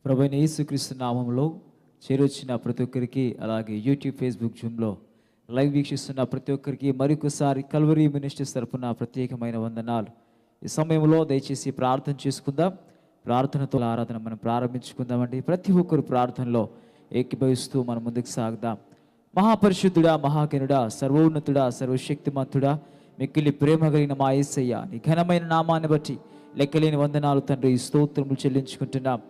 ప్రభువైన యేసుక్రీస్తు నామములో చేరొచ్చిన ప్రతి ఒక్కరికి, అలాగే యూట్యూబ్, ఫేస్బుక్, జూమ్లో లైవ్ వీక్షిస్తున్న ప్రతి ఒక్కరికి మరొకసారి కల్వరీ మినిస్ట్రీస్ తరపున ప్రత్యేకమైన వందనాలు. ఈ సమయంలో దయచేసి ప్రార్థన చేసుకుందాం. ప్రార్థనతో ఆరాధన మనం ప్రారంభించుకుందామండి. ప్రతి ఒక్కరు ప్రార్థనలో ఏకీభవిస్తూ మనం ముందుకు సాగుదాం. మహాపరిశుద్ధుడా, మహాగణుడా, సర్వోన్నతుడా, సర్వశక్తిమంతుడా, మిక్కిలి ప్రేమ కలిగిన మా యేసయ్య, నీ ఘనమైన నామాన్ని బట్టి లెక్కలేని వందనాలు తండ్రి, స్తోత్రములు చెల్లించుకుంటున్నాం.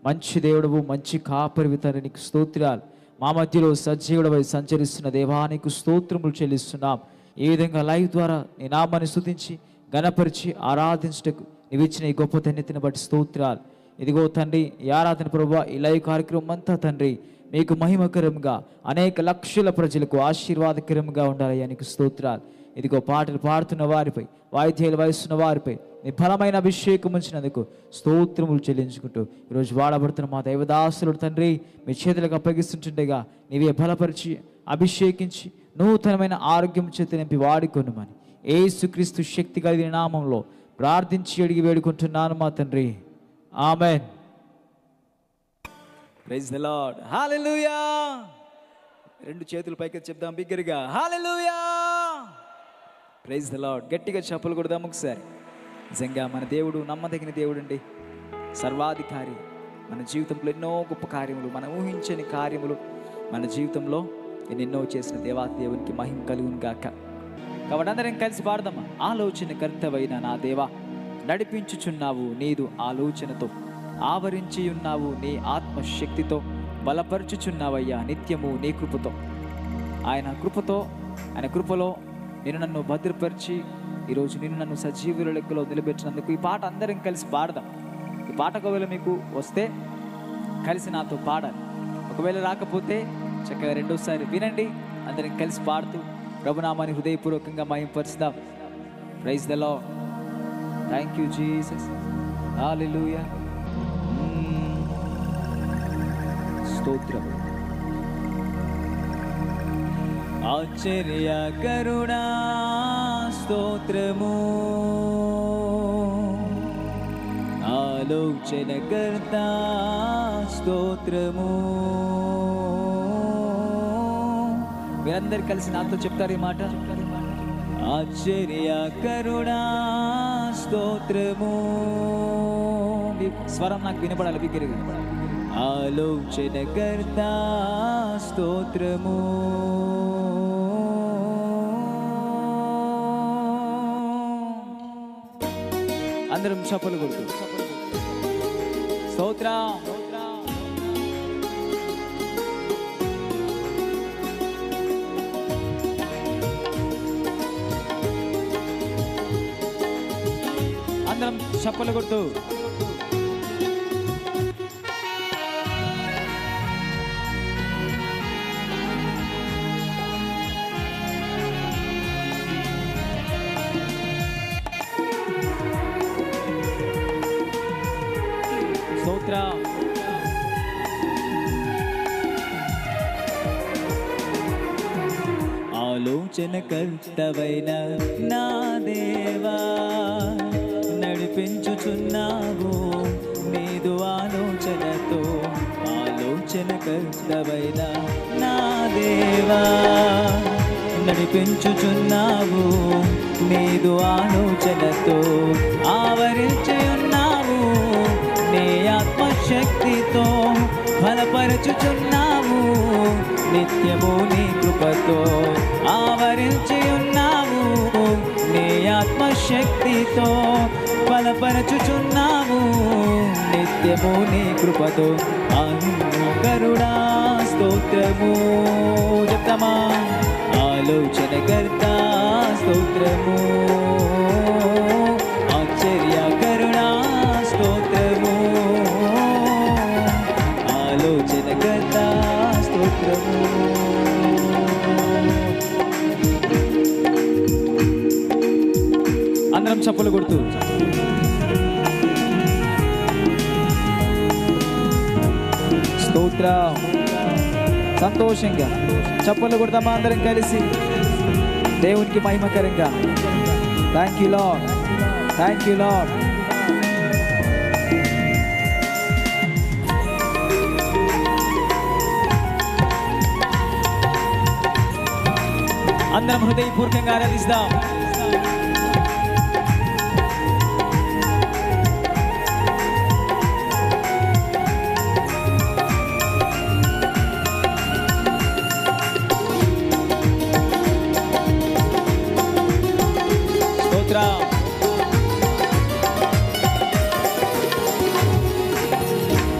మంచి దేవుడవు, మంచి కాపరివి తండ్రి, నీకు స్తోత్రాలు. మా మధ్యలో సజీవుడవై సంచరిస్తున్న దేవానికి స్తోత్రములు చెల్లిస్తున్నాం. ఈ విధంగా లైవ్ ద్వారా నీ నామాన్ని స్తుతించి ఘనపరిచి ఆరాధించటకు నీవు ఇచ్చిన ఈ గొప్ప ధన్యతను బట్టి స్తోత్రాలు. ఇదిగో తండ్రి, ఈ ఆరాధన ప్రభువా, ఈ లైవ్ కార్యక్రమం అంతా తండ్రి మీకు మహిమకరంగా, అనేక లక్షల ప్రజలకు ఆశీర్వాదకరంగా ఉండాలయ్యా, నీకు స్తోత్రాలు. ఇదిగో పాటలు పాడుతున్న వారిపై, వాయిద్యాలు వాయిస్తున్న వారిపై నీ బలమైన అభిషేకం ఉంచినందుకు స్తోత్రములు చెల్లించుకుంటూ ఈరోజు వాడబడుతున్న మా దైవదాసులు తండ్రి మీ చేతులకు అప్పగిస్తుంటుండగా నీవే బలపరిచి అభిషేకించి నూతనమైన ఆరోగ్యం చేత నింపి వాడుకొనుమని యేసుక్రీస్తు శక్తి కలిగిన నామంలో ప్రార్థించి అడిగి వేడుకుంటున్నాను మా తండ్రి, amen. Praise the Lord. Hallelujah. రెండు చేతులు పైకి చెప్దాం బిగ్గరగా, హల్లెలూయా. Praise the lord. గట్టిగా చప్పలు కొడదాం ఒకసారి. నిజంగా మన దేవుడు నమ్మదగిన దేవుడు అండి, సర్వాధికారి. మన జీవితంలో ఎన్నో గొప్ప కార్యములు, మనం ఊహించని కార్యములు మన జీవితంలో ఎన్నెన్నో చేసిన దేవునికి మహిమ కలుగును గాక. కాబట్టి అందరం కలిసి పాడదామా. ఆలోచన కర్తవైన నా దేవా, నడిపించుచున్నావు నీదు ఆలోచనతో, ఆవరించి ఉన్నావు నీ ఆత్మశక్తితో, బలపరుచుచున్నావయ్యా నిత్యము నీ కృపతో. ఆయన కృపలో నేను నన్ను భద్రపరిచి ఈరోజు నిన్ను నన్ను సజీవుల లెక్కలో నిలబెట్టినందుకు ఈ పాట అందరం కలిసి పాడదాం. ఈ పాట ఒకవేళ మీకు వస్తే కలిసి నాతో పాడాలి, ఒకవేళ రాకపోతే చక్కగా రెండోసారి వినండి. అందరం కలిసి పాడుతూ ప్రభునామాన్ని హృదయపూర్వకంగా మహిమపరుస్తాం. Praise the Lord. Thank you Jesus. Hallelujah. స్తోత్రం. ఆశ్చర్య కరుణా స్తోత్రము, ఆలోచన కర్త స్తోత్రము. మీరందరు కలిసి నాతో చెప్తారు ఈ మాట. ఆశ్చర్య కరుణా స్తోత్రము. స్వరం నాకు వినపడాలి బిగ్గరగా. ఆలోచన కర్త స్తోత్రము. అందరం చప్పలు కొడుతూ స్తోత్రం. అందరం చప్పలు కొడుతూ ఆలోచన కర్తవైన నా దేవా, నడిపించుచున్నావు నీదు ఆలోచనతో. ఆలోచన కర్తవైన నా దేవా, నడిపించుచున్నావు నీదు ఆలోచనతో, ఆవరించి ఉన్నావు నీ ఆత్మశక్తితో, బలపరచుచున్నావు నిత్యము నీ కృపతో, ఆవరించి ఉన్నావు నీ ఆత్మశక్తితో, బలపరచుచున్నావు నిత్యము నీ కృపతో. కరుణా స్తోత్రము చెప్తామా. ఆలోచన కర్త స్తోత్రము, ఆశ్చర్య కరుణా స్తోత్రము, ఆలోచన కర్త స్తోత్రము. అందరం చప్పలు కొడుతూ స్తోత్రం. సంతోషంగా చప్పలు కొడతామా అందరం కలిసి దేవునికి మహిమకరంగా. Thank you Lord, thank you lord. అందరం హృదయపూర్వకంగా ఆరాధిస్తాం.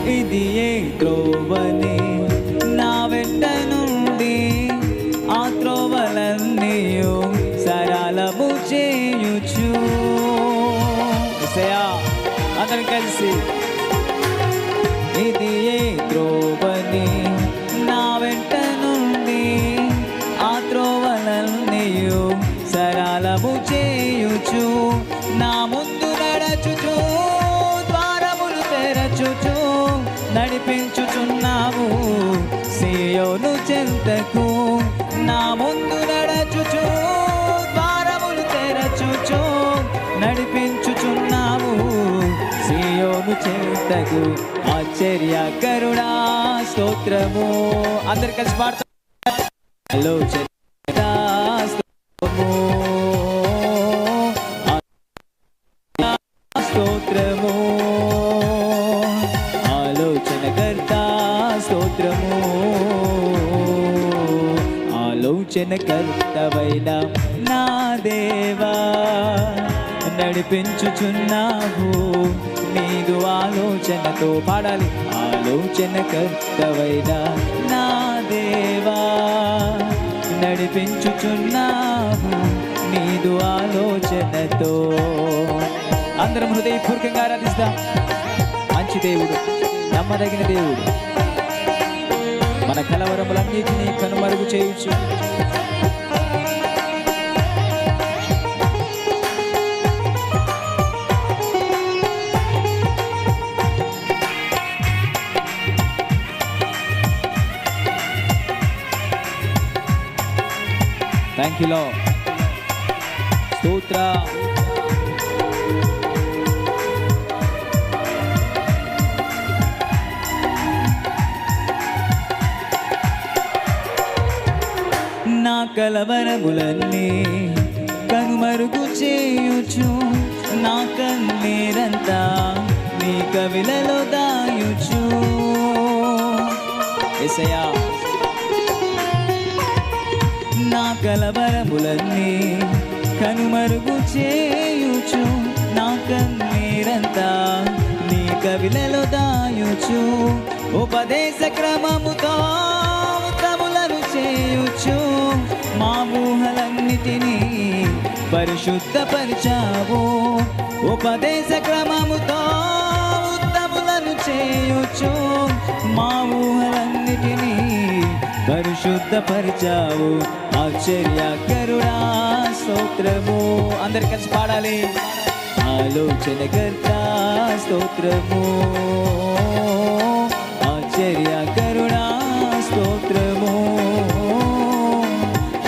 ఇది ఏ త్రోవని నా వెంట నుండి ఆ త్రోవలన్నీయు సరళము చేయుచు. అందరం కలిసి ఇది ఏ త్రోవని నా వెంట నుండి ఆ త్రోవలన్నీయు సరళము చేయుచు. నా ముందు నడచుచు ద్వారములు తెరచుచు నడిపించుచున్నావు సీయోను చెంతకు. నా ముందు నడచుచు ద్వారములు తెరచుచు నడిపించుచున్నావు సీయోను చెంతకు. ఆశ్చర్యకరుడా స్తోత్రము. అందరు కలిసి పాడతారు. స్తోత్రము ఆలోచనకర్త స్తోత్రము. ఆలోచనకర్తవైన నా దేవా నడిపించుచున్నావు నీదు ఆలోచనతో. పాడాలి. ఆలోచనకర్తవైన నా దేవా నడిపించుచున్నావు నీదు ఆలోచనతో. అందరం హృదయపూర్వకంగా ఆరాధిస్తాం. మంచి దేవుడు, నమ్మదగిన దేవుడు, మన కలవరములన్నిటినీ కనుమరుగు చేయొచ్చు. Thank you lord. స్తోత్ర. నా కలవరములన్నీ కనుమరుగు చేయుచు నా కన్నీరంతా నీ కవిలలో దాయుచు. యేసయ్యా. నా కలవరములన్నీ కనుమరుగు చేయుచు నా కన్నీరంతా నీ కవిలలో దాయుచు. ఉపదేశ క్రమముతో ఉత్తములను చేయుచు మా ఊహలన్నిటినీ పరిశుద్ధపరిచావు. ఉపదేశ క్రమముతో ఉత్తములను చేయుచు మా ఊహలన్నిటినీ పరిశుద్ధపరిచావు. ఆశ్చర్యకరుడా స్తోత్రము. అందరు కలిసి పాడాలి. ఆలోచనకర్త స్తోత్రము. ఆశ్చర్యకరుడా స్తోత్రము.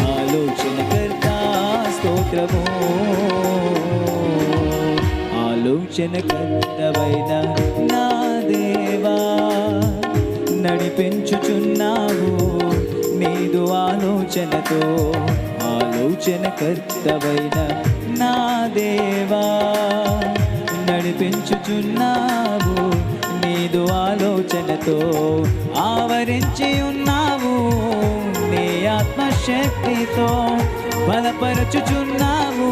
ఆలోచనకర్త స్తోత్రము. ఆలోచనకర్తవైన నా దేవా నడిపించుచున్నావు నీదు ఆలోచనతో. ఆలోచనకర్తవైన నా దేవా నడిపించుచున్నావు నీదు ఆలోచనతో. ఆవరించి ఉన్నావు నీ ఆత్మశక్తితో బలపరచుచున్నావు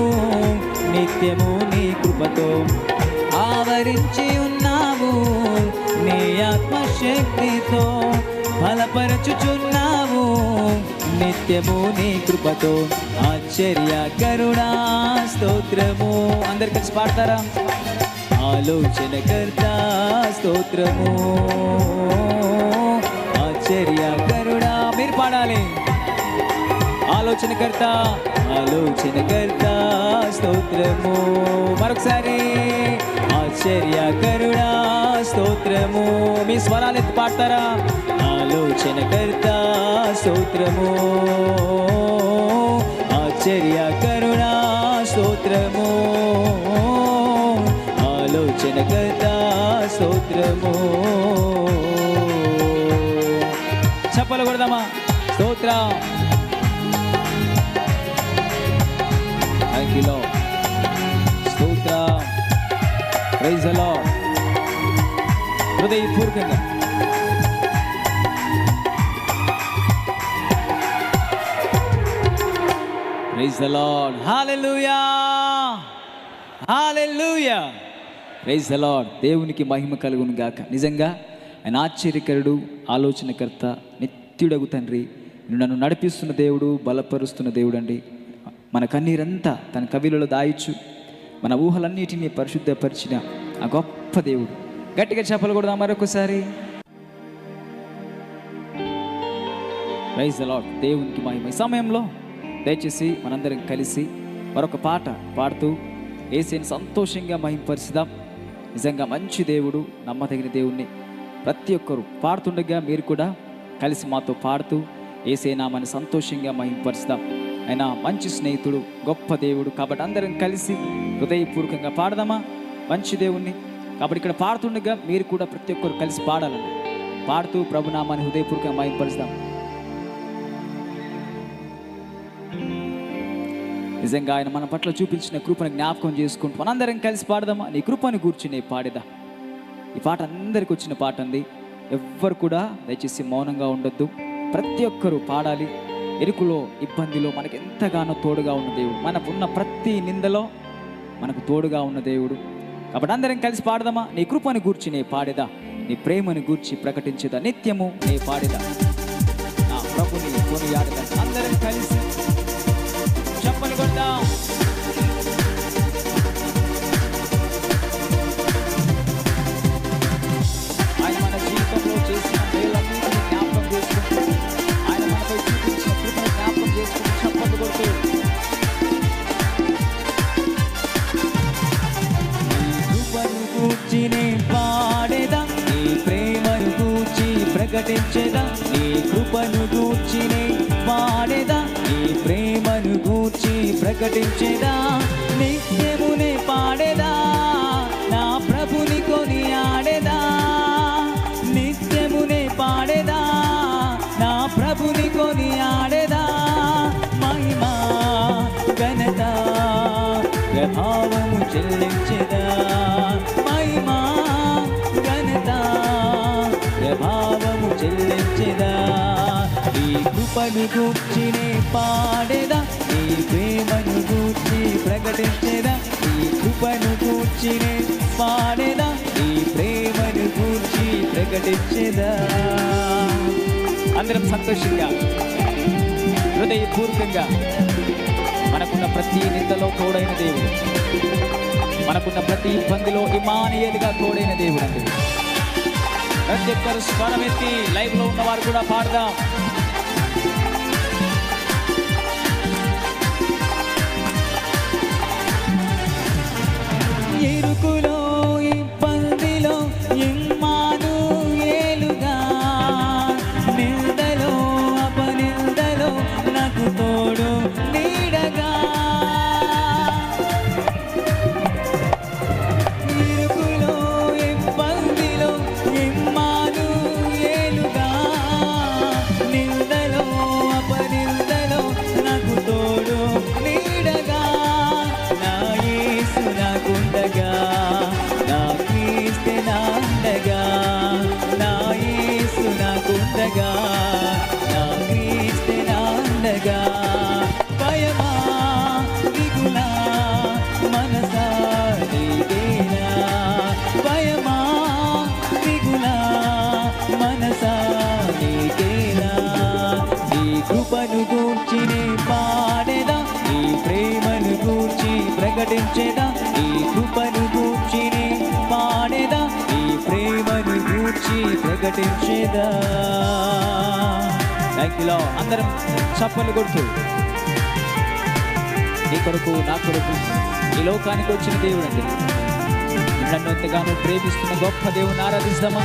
నిత్యము నీ కృపతో. ఆవరించి ఉన్నావు నీ ఆత్మశక్తితో బలపరచుచున్నావు నిత్యము నీ కృపతో. ఆశ్చర్యకరుడా స్తోత్రము. అందరు కలిసి పాడతారా? ఆలోచనకర్త స్తోత్రము. ఆశ్చర్యకరుడా. మీరు పాడాలి. ఆలోచనకర్త ఆలోచనకర్త స్తోత్రము. మరొకసారి. ఆశ్చర్యకరుడా స్తోత్రము. మీ స్వరాలు ఎత్తి పాడతారా? ఆలోచనకర్త స్తోత్రము. ఆశ్చర్యకరుడా స్తోత్రము. ఆలోచనకర్త స్తోత్రము. చప్పలు కొడదామా? స్తోత్రం. Thank you Lord. స్తోత్రం. Praise the Lord. హృదయపూర్వకంగా praise the Lord. Hallelujah, hallelujah. Praise the Lord. దేవునికి మహిమ కలుగును గాక. నిజంగా ఆయన ఆశ్చర్యకరుడు, ఆలోచనకర్త, నిత్యుడగు తండ్రి, నన్ను నడిపిస్తున్న దేవుడు, బలపరుస్తున్న దేవుడు అండి. మన కన్నీరంతా తన కవిలలో దాయిచ్చు మన ఊహలన్నిటినీ పరిశుద్ధపరిచిన ఆ గొప్ప దేవుడు. గట్టిగా చెప్పలు కూడా మరొకసారి. Praise the Lord. దేవునికి మహిమ. ఈ సమయంలో దయచేసి మనందరం కలిసి మరొక పాట పాడుతూ యేసుని సంతోషంగా మహిమపరిచిదాం. నిజంగా మంచి దేవుడు, నమ్మదగిన దేవుణ్ణి ప్రతి ఒక్కరూ పాడుతుండగా మీరు కూడా కలిసి మాతో పాడుతూ యేసే నామని సంతోషంగా మహిమపరిచిదాం. ఆయన మంచి స్నేహితుడు, గొప్ప దేవుడు. కాబట్టి అందరం కలిసి హృదయపూర్వకంగా పాడదామా మంచి దేవుణ్ణి. కాబట్టి ఇక్కడ పాడుతుండగా మీరు కూడా ప్రతి ఒక్కరు కలిసి పాడాలండి. పాడుతూ ప్రభునామాన్ని హృదయపూర్వకంగా మహిమపరుస్తాం. నిజంగా ఆయన మన పట్ల చూపించిన కృపను జ్ఞాపకం చేసుకుంటూ మనందరం కలిసి పాడదామా. నీ కృపను కూర్చుని పాడేదా. ఈ పాట అందరికి వచ్చిన పాట అండి. ఎవ్వరు కూడా దయచేసి మౌనంగా ఉండొద్దు. ప్రతి ఒక్కరూ పాడాలి. ఎరుకులో, ఇబ్బందిలో మనకు ఎంతగానో తోడుగా ఉన్న దేవుడు, మనకున్న ప్రతి నిందలో మనకు తోడుగా ఉన్న దేవుడు. కాబట్టి అందరం కలిసి పాడదామా. నీ కృపను గూర్చి నే పాడేదా, నీ ప్రేమను గూర్చి ప్రకటించేదా, నిత్యము నే పాడేదా, నా ప్రభుని కొనియాడదా. అందరం కలిసి చెప్పలు కొడదాం. ఆయన మన జీవితంలో చేసిన మేలన్నిటిని జ్ఞాపకం చేసుకుంటూ, ఆయన మనపై చూపించిన కృపను జ్ఞాపకం చేసుకుంటూ చెప్పలు కొడుతూ గూర్చినే పాడేదా, నీ ప్రేమను గూర్చి ప్రకటించేదా. నీ కృపను గూర్చినే పాడేదా, నీ ప్రేమను గూర్చి ప్రకటించేదా. నిత్యమునే పాడేదా, నా ప్రభుని కొనియాడేదా. నిత్యమునే పాడేదా, నా ప్రభుని కొనియాడేదా. మహిమా ఘనత ప్రభావము చెల్లించేదా. మహిమా ఘనత ప్రభావము చెల్లించేదా. నీ కృపను గూర్చినే పాడేదా, నీ ప్రేమను గూర్చి ప్రకటించేదా. నీ కృపను గూర్చినే పాడేదా, నీ ప్రేమను గూర్చి ప్రకటించేదా. అందరం సంతోషంగా హృదయపూర్వకంగా మనకున్న ప్రతి నిందలో తోడైన దేవుడు, మనకున్న ప్రతి ఇబ్బందిలో ఇమానుయేలుగా తోడైన దేవుడు అండి. ప్రతి ఒక్కరు స్వరమెత్తి లైవ్ లో ఉన్నవారు కూడా పాడదాం. ఇరుకులో ఇబ్బందిలో ఇమ్మానుయేలుగా, నిందలో అపనిందలో నాకు తోడు నీడగా. ఇరుకులో ఇబ్బందిలో ఇమ్మానుయేలుగా, నిందలో అపనిందలో నాకు తోడు నీడగా. నా యేసు నాకుండగా, నా క్రీస్తు నాండగా. నా యేసు నాకుండగా, నా క్రీస్తు నాండగా. భయమా దిగులా మనసా నీకేనా. భయమా దిగులా మనసా నీకేనా. నీ కృపను గూర్చినే పాడేదా, నీ ప్రేమను గూర్చి ప్రకటించేదా. నీ కృపను గూర్చినే పాడేదా, నీ ప్రేమను గూర్చి ప్రకటించేదా. Thank you lord. అందరం చప్పలు కొడుతూ నీ కొరకు, నా కొరకు ఈ లోకానికి వచ్చిన దేవుడు అండి. నన్ను ఎంతగానో ప్రేమిస్తున్న గొప్ప దేవుని ఆరాధిస్తామా.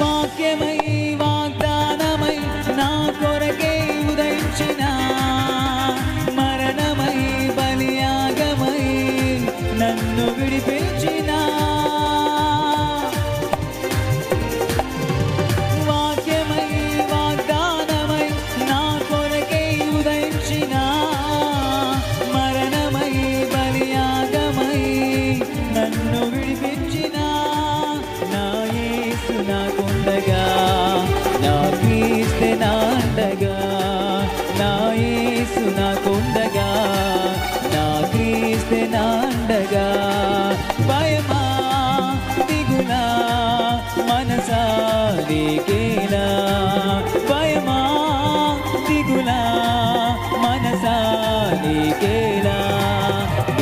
వాక్యమై వాగ్దానమై నా కొరకే ఉదయించిన, మరణమై బలియాగమై నన్ను విడిపించిన.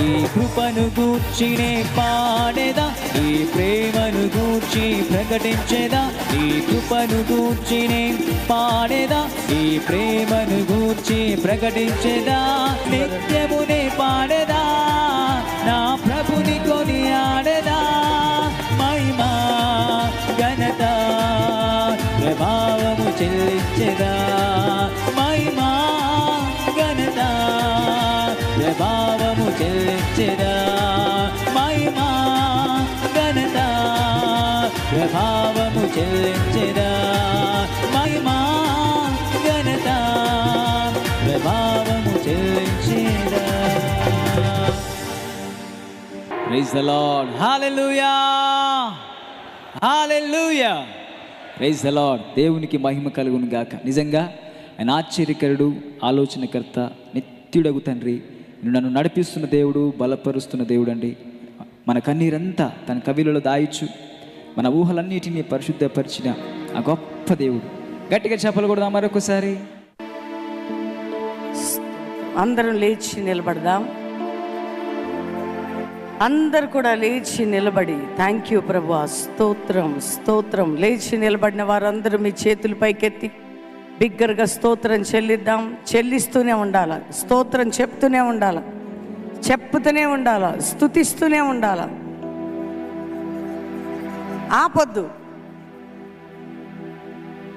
నీ కృపను గూర్చినే పాడేదా, నీ ప్రేమను గూర్చి ప్రకటించేదా. నీ కృపను గూర్చినే పాడేదా, నీ ప్రేమను గూర్చి ప్రకటించేదా. నిత్యమునే పాడేదా, నా ప్రభుని కొనియాడేదా. మహిమా ఘనత ప్రభావము చెల్లించెదా. మహిమా ఘనత ప్రభావము చెల్లించెదా. మహిమా ఘనత ప్రభావము చెల్లించెదా. మహిమా ఘనత ప్రభావము చెల్లించెదా. Praise the Lord. Hallelujah, hallelujah. Praise the Lord. దేవునికి మహిమ కలుగును గాక. నిజంగా ఆయన ఆశ్చర్యకరుడు, ఆలోచనకర్త, నిత్యుడగు తండ్రి, నన్ను నడిపిస్తున్న దేవుడు, బలపరుస్తున్న దేవుడు అండి. మన కన్నీరంతా తన కవిలలో దాయిచ్చు మన ఊహలన్నిటినీ పరిశుద్ధపరిచిన ఆ గొప్ప దేవుడు. గట్టిగా చెప్పలు కూడా మరొకసారి. అందరం లేచి నిలబడదాం. అందరు కూడా లేచి నిలబడి థ్యాంక్ యూ ప్రభువా, స్తోత్రం స్తోత్రం. లేచి నిలబడిన వారందరూ మీ చేతులు పైకెత్తి బిగ్గరగా స్తోత్రం చెల్లిద్దాం. చెల్లిస్తూనే ఉండాలి, స్తోత్రం చెప్తూనే ఉండాలి, చెప్తూనే ఉండాలి, స్తుతిస్తూనే ఉండాలి, ఆపొద్దు.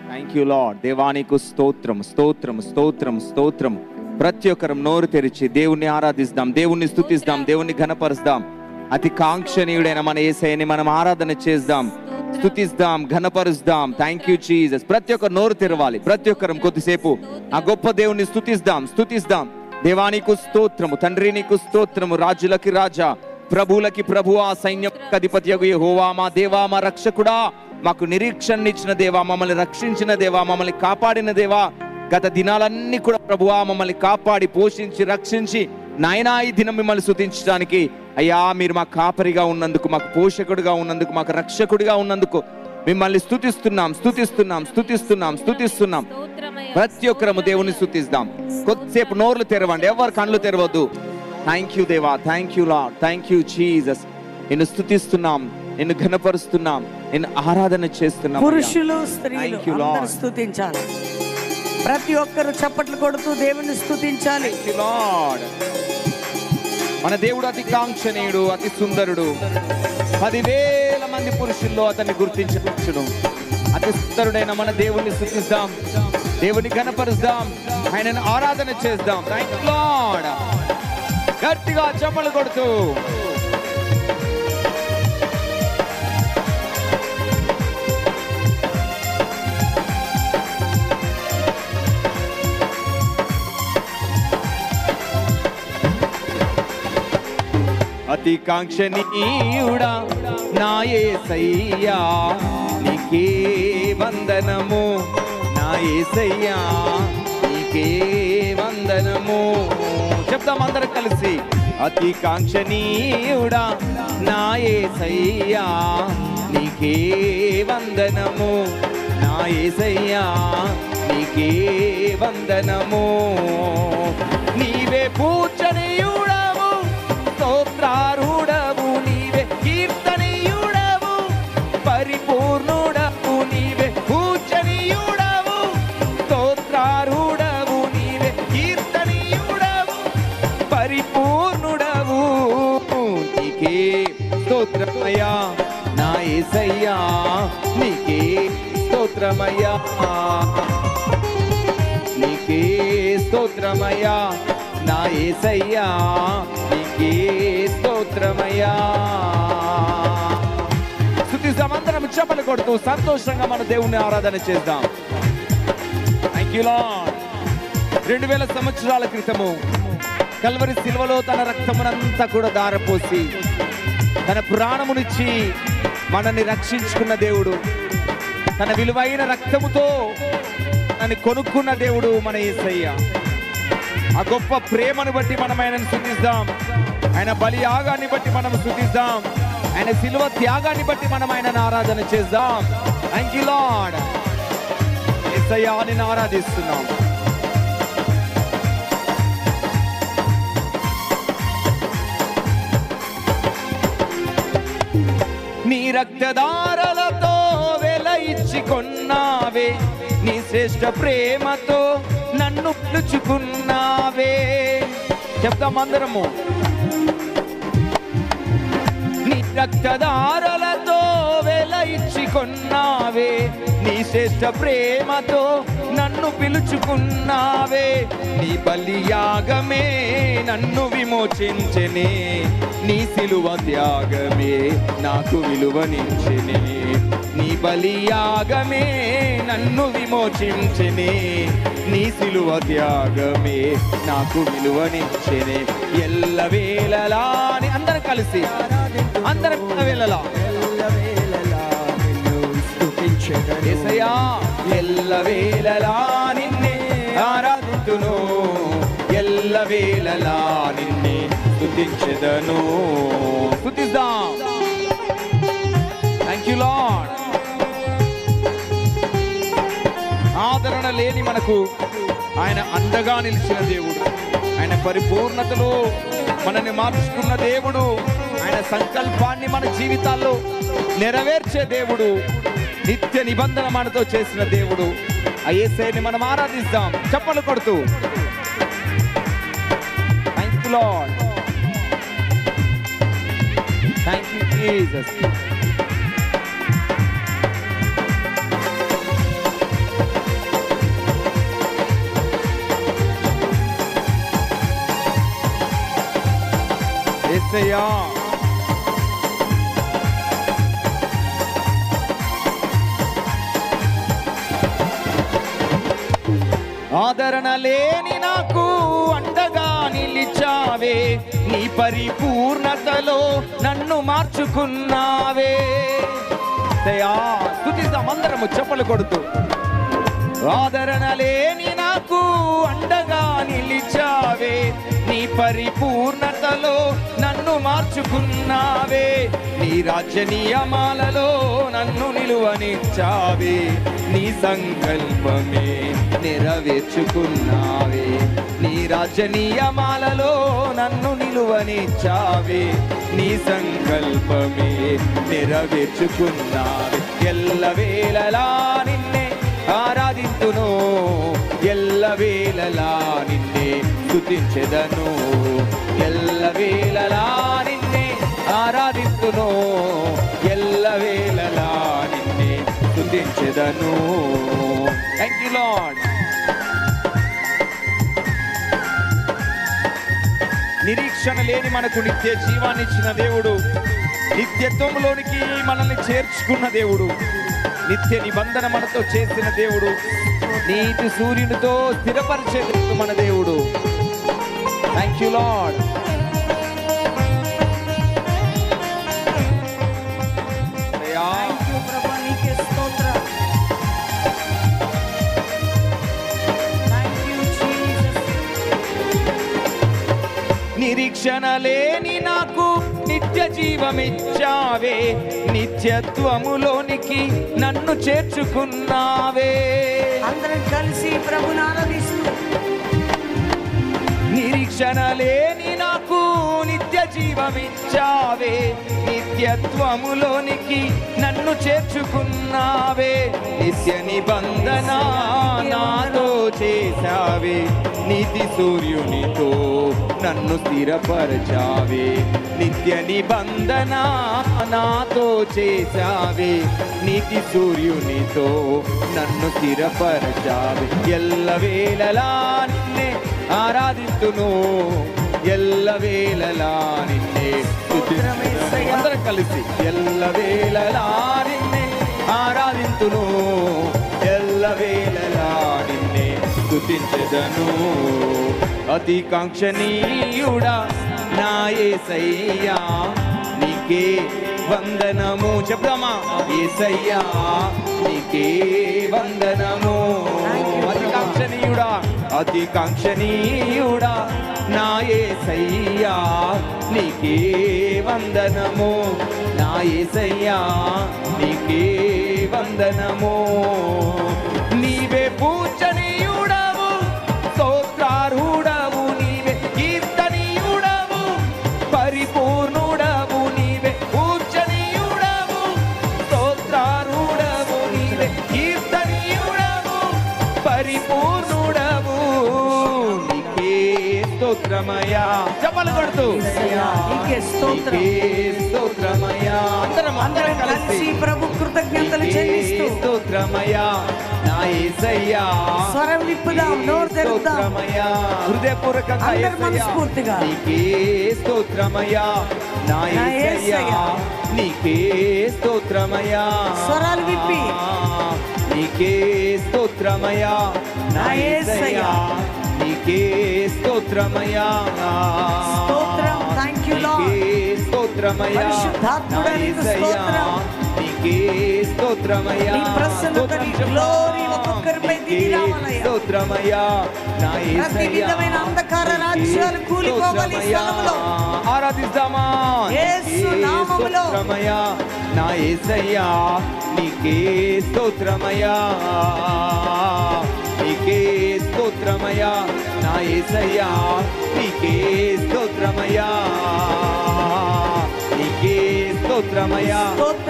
Thank you lord. దేవానికి స్తోత్రం స్తోత్రం స్తోత్రం స్తోత్రం. ప్రతి ఒక్కరం నోరు తెరిచి దేవుణ్ణి ఆరాధిస్తాం, దేవుణ్ణి స్తుతిస్తాం, దేవుణ్ణి ఘనపరుస్తాం. అతి కాంక్షణీయుడైన మన యేసయ్యని మనం ఆరాధన చేద్దాం, స్తుతిస్తాం, ఘనపరుస్తాం. Thank you Jesus. ప్రతి ఒక్కరు నోరు తెరవాలి. ప్రతి ఒక్కరం కొద్దిసేపు ఆ గొప్ప దేవుణ్ణి స్తుతిస్తాం స్తుతిస్తాం. దేవానికి స్తోత్రము, తండ్రి నీకు స్తోత్రము, రాజులకి రాజా, ప్రభువులకి ప్రభువా, సైన్యపు అధిపతియగు యెహోవా, మా దేవా, మా రక్షకుడా, మాకు నిరీక్షణ ఇచ్చిన దేవా, మమ్మల్ని రక్షించిన దేవా, మమ్మల్ని కాపాడిన దేవా, గత దినాలన్నీ కూడా ప్రభువా మమ్మల్ని కాపాడి పోషించి రక్షించి నాయనా ఈ దినం మిమ్మల్ని స్తుతించడానికి అయ్యా మీరు మా కాపరిగా ఉన్నందుకు, మాకు పోషకుడిగా ఉన్నందుకు, మాకు రక్షకుడిగా ఉన్నందుకు మిమ్మల్ని స్తుతిస్తున్నాం స్తుతిస్తున్నాం స్తుతిస్తున్నాం స్తుతిస్తున్నాం. ప్రతి ఒక్కరము దేవుని స్తుతిస్తాం. కొద్దిసేపు నోర్లు తెరవండి, ఎవరు కళ్ళు తెరవద్దు. థ్యాంక్ యూ దేవా, thank you Lord, thank you Jesus. నిన్ను స్తుతిస్తున్నాం, నిన్ను ఘనపరుస్తున్నాం, నిన్ను ఆరాధన చేస్తున్నాం. పురుషులు స్త్రీలు అందరూ స్తుతించాలి. ప్రతి ఒక్కరు చప్పట్లు కొడుతూ దేవుని స్తుతించాలి. మన దేవుడు అతి కాంక్షణీయుడు, అతి సుందరుడు. 10,000 మంది పురుషుల్లో అతన్ని గుర్తించవచ్చును. అతి సుందరుడైన మన దేవుణ్ణి స్తుతిస్తాం, దేవుని ఘనపరుస్తాం, ఆయనను ఆరాధన చేద్దాం. Thank you lord. గట్టిగా చప్పట్లు కొడుతూ అతి కాంక్షణీయుడా నా యేసయ్యా, నీకే వందనము, నా యేసయ్యా నీకే వందనము. చెప్తాం అందరం కలిసి. అతి కాంక్షణీయుడా నా యేసయ్యా, నీకే వందనము, నా యేసయ్యా నీకే వందనము. నీవే పూజనీయుడవు, స్తోత్రారుడవు, నీవే కీర్తనీయుడవు, పరిపూర్ణుడవు, నీవే పూజనీయుడవు, స్తోత్రారుడవు, నీవే కీర్తనీయుడవు, పరిపూర్ణుడవు. నీకే స్తోత్రమయ్యా నా యేసయ్యా, నీకే స్తోత్రమయ్యా, నీకే స్తోత్రమయ్యా నా యేసయ్యా, నీకే స్తోత్రమయ్యా. స్తుతిస్తాం, అందరం చప్పట్లు కొడుతూ సంతోషంగా మన దేవుణ్ణి ఆరాధన చేద్దాం. Thank you lord. 2000 సంవత్సరాల క్రితము కల్వరి శిలువలో తన రక్తమునంతా కూడా దారపోసి తన ప్రాణమునిచ్చి మనల్ని రక్షించుకున్న దేవుడు, తన విలువైన రక్తముతో నన్ను కొనుక్కున్న దేవుడు మన యేసయ్య. ఆ గొప్ప ప్రేమను బట్టి మనం ఆయనను స్తుతిస్తాం, ఆయన బలి యాగాన్ని బట్టి మనం స్తుతిస్తాం, ఆయన శిలువ త్యాగాన్ని బట్టి మనం ఆయనను ఆరాధన చేద్దాం. Thank you lord. యేసయ్యా నిన్ను ఆరాధిస్తున్నాం. రక్తధారలతో వెల ఇచ్చి కొన్నావే, నీ శ్రేష్ఠ ప్రేమతో నన్ను పిలుచుకున్నావే. చెప్తాం అందరము. నీ రక్తధారలతో వెల ఇచ్చి కొన్నావే, నీ శ్రేష్ఠ ప్రేమతో నన్ను పిలుచుకున్నావే. నీ బలియాగమే నన్ను విమోచించెనే, నీ సిలువ త్యాగమే నాకు విలువనించెనే. నీ బలియాగమే నన్ను విమోచించెనే, నీ సిలువ త్యాగమే నాకు విలువనించెనే. ఎల్లవేళలా అందరం కలిసి అందరం వేళలా యేసయ్యా, ఎల్లవేళలా నిన్నే ఆరాధింతును, ఎల్లవేళలా నిన్నే స్తుతించెదను. స్తుతిద్దాం. Thank you lord. ఆదరణ లేని మనకు ఆయన అండగా నిలిచిన దేవుడు, ఆయన పరిపూర్ణతలో మనల్ని మార్చుకున్న దేవుడు, ఆయన సంకల్పాన్ని మన జీవితాల్లో నెరవేర్చే దేవుడు, నిత్య నిబంధన మనతో చేసిన దేవుడు. ఆ యేసయ్యని మనం ఆరాధిస్తాం చప్పట్లు కొడుతూ. Thank you Lord, thank you Jesus. Yesayya, ఆదరణ లేని నాకు అండగా నిలిచావే, నీ పరిపూర్ణతలో నన్ను మార్చుకున్నావే. స్తుతిద్దాం అందరము చప్పలు కొడుతూ. ఆదరణ లేని నాకు అండగా నిలిచావే, నీ పరిపూర్ణతలో నన్ను మార్చుకున్నావే. నీ రాజ్య నియమాలలో నన్ను నిలువనిచ్చావే, నీ సంకల్పమే నెరవేర్చుకున్నావే. నీ రాజ్య నియమాలలో నన్ను నిలువనిచ్చావే, నీ సంకల్పమే నెరవేర్చుకున్నావే. ఎల్లవేళలా నిన్నే ఆరాధింతును, ఎల్లవేళలా నిన్నే స్తుతించెదను, ఎల్లవేళలా నిన్నే ఆరాధింతును, ఎల్లవేళలా నిన్నే స్తుతించెదను. Thank you lord. నిరీక్షణ లేని మనకు నిత్య జీవాన్ని ఇచ్చిన దేవుడు, నిత్యత్వంలోనికి మనల్ని చేర్చుకున్న దేవుడు, నిత్య నిబంధన మనతో చేసిన దేవుడు, నీతి సూర్యునితో స్థిరపరిచే మన దేవుడు. Thank you lord. నిరీక్షణ లేని నాకు నిత్య జీవమిచ్చావే, నిత్యత్వములోనికి నన్ను చేర్చుకున్నావే. అందరం కలిసి ప్రభుని ఆరాధిస్తూ. నిరీక్షణ లేని నాకు నిత్య జీవమిచ్చావే, నిత్యత్వములోనికి నన్ను చేర్చుకున్నావే. నిత్య నిబంధన నాతో చేశావే, నీతి సూర్యునితో నన్ను స్థిరపరచావే. నిత్య నిబంధన నాతో చేశావే, నీతి సూర్యునితో నన్ను స్థిరపరచావే. ఎల్లవేళలా నిన్నే ఆరాధింతును, ఎల్లవేళలా నిన్నే స్తుతింతును. అందరం కలిసి ఎల్లవేళలా నిన్నే ఆరాధింతును, ఎల్లవేళలా నిన్నే స్తుతించెదను. అతి కాంక్షణీయుడా నా యేసయ్యా, నీకే వందనము. చెప్దామా? యేసయ్యా నీకే వందనము. అతి కాంక్షణీయుడా, అతి కాంక్షణీయుడా నా యేసయ్యా, నీకే వందనము. నా యేసయ్యా నీకే వందనము. నీవే పూజనీయుడవు, స్తోత్రార్హుడవు, నీవే కీర్తనీయుడవు, పరిపూర్ణుడవు. నీవే పూజనీయుడవు, స్తోత్రమయ్యా. చప్పలు కొడుతూ నీకే స్తోత్రం. స్తోత్రమయ్యా. అందరం కలిసి ప్రభు కృతజ్ఞతలు చెల్లిస్తూ స్తోత్రమయ్యా నా యేసయ్యా. స్వరం విప్పుదాం, నోరు తెరుద్దాం. స్తోత్రమయ్యా. హృదయపూర్వకంగా అందరం యేసయ్యా మనస్ఫూర్తిగా నీకే స్తోత్రమయ్యా నా యేసయ్యా. నీకే స్తోత్రమయ్యా. స్వరాలు విప్పి నీకే స్తోత్రమయ్యా నా యేసయ్యా. నీకే స్తోత్రమయ్యా. స్తోత్రం. Thank you lord. స్తోత్రమయ్యా పరిశుద్ధాత్ముడా నీకు స్తోత్రం. నీకే స్తోత్రమయ్యా. నీ ప్రసన్నత, నీ గ్లోరీ ఒక్కొక్కరిపై దిగి రావాలయ్యా. స్తోత్రమయ్యా నా యేసయ్యా. ప్రతి విధమైన అంధకార రాజ్యాలు కూలిపోవాలి ఈ స్థలంలో. ఆరాధిస్తామా యేసు నామములో. స్తోత్రమయ్యా నా యేసయ్యా. నీకే స్తోత్రమయ్యా. నీకే స్తోత్రమయ్యా నా యేసయ్యా. నీకే స్తోత్రమయ్యా. నీకే స్తోత్రమయ్యా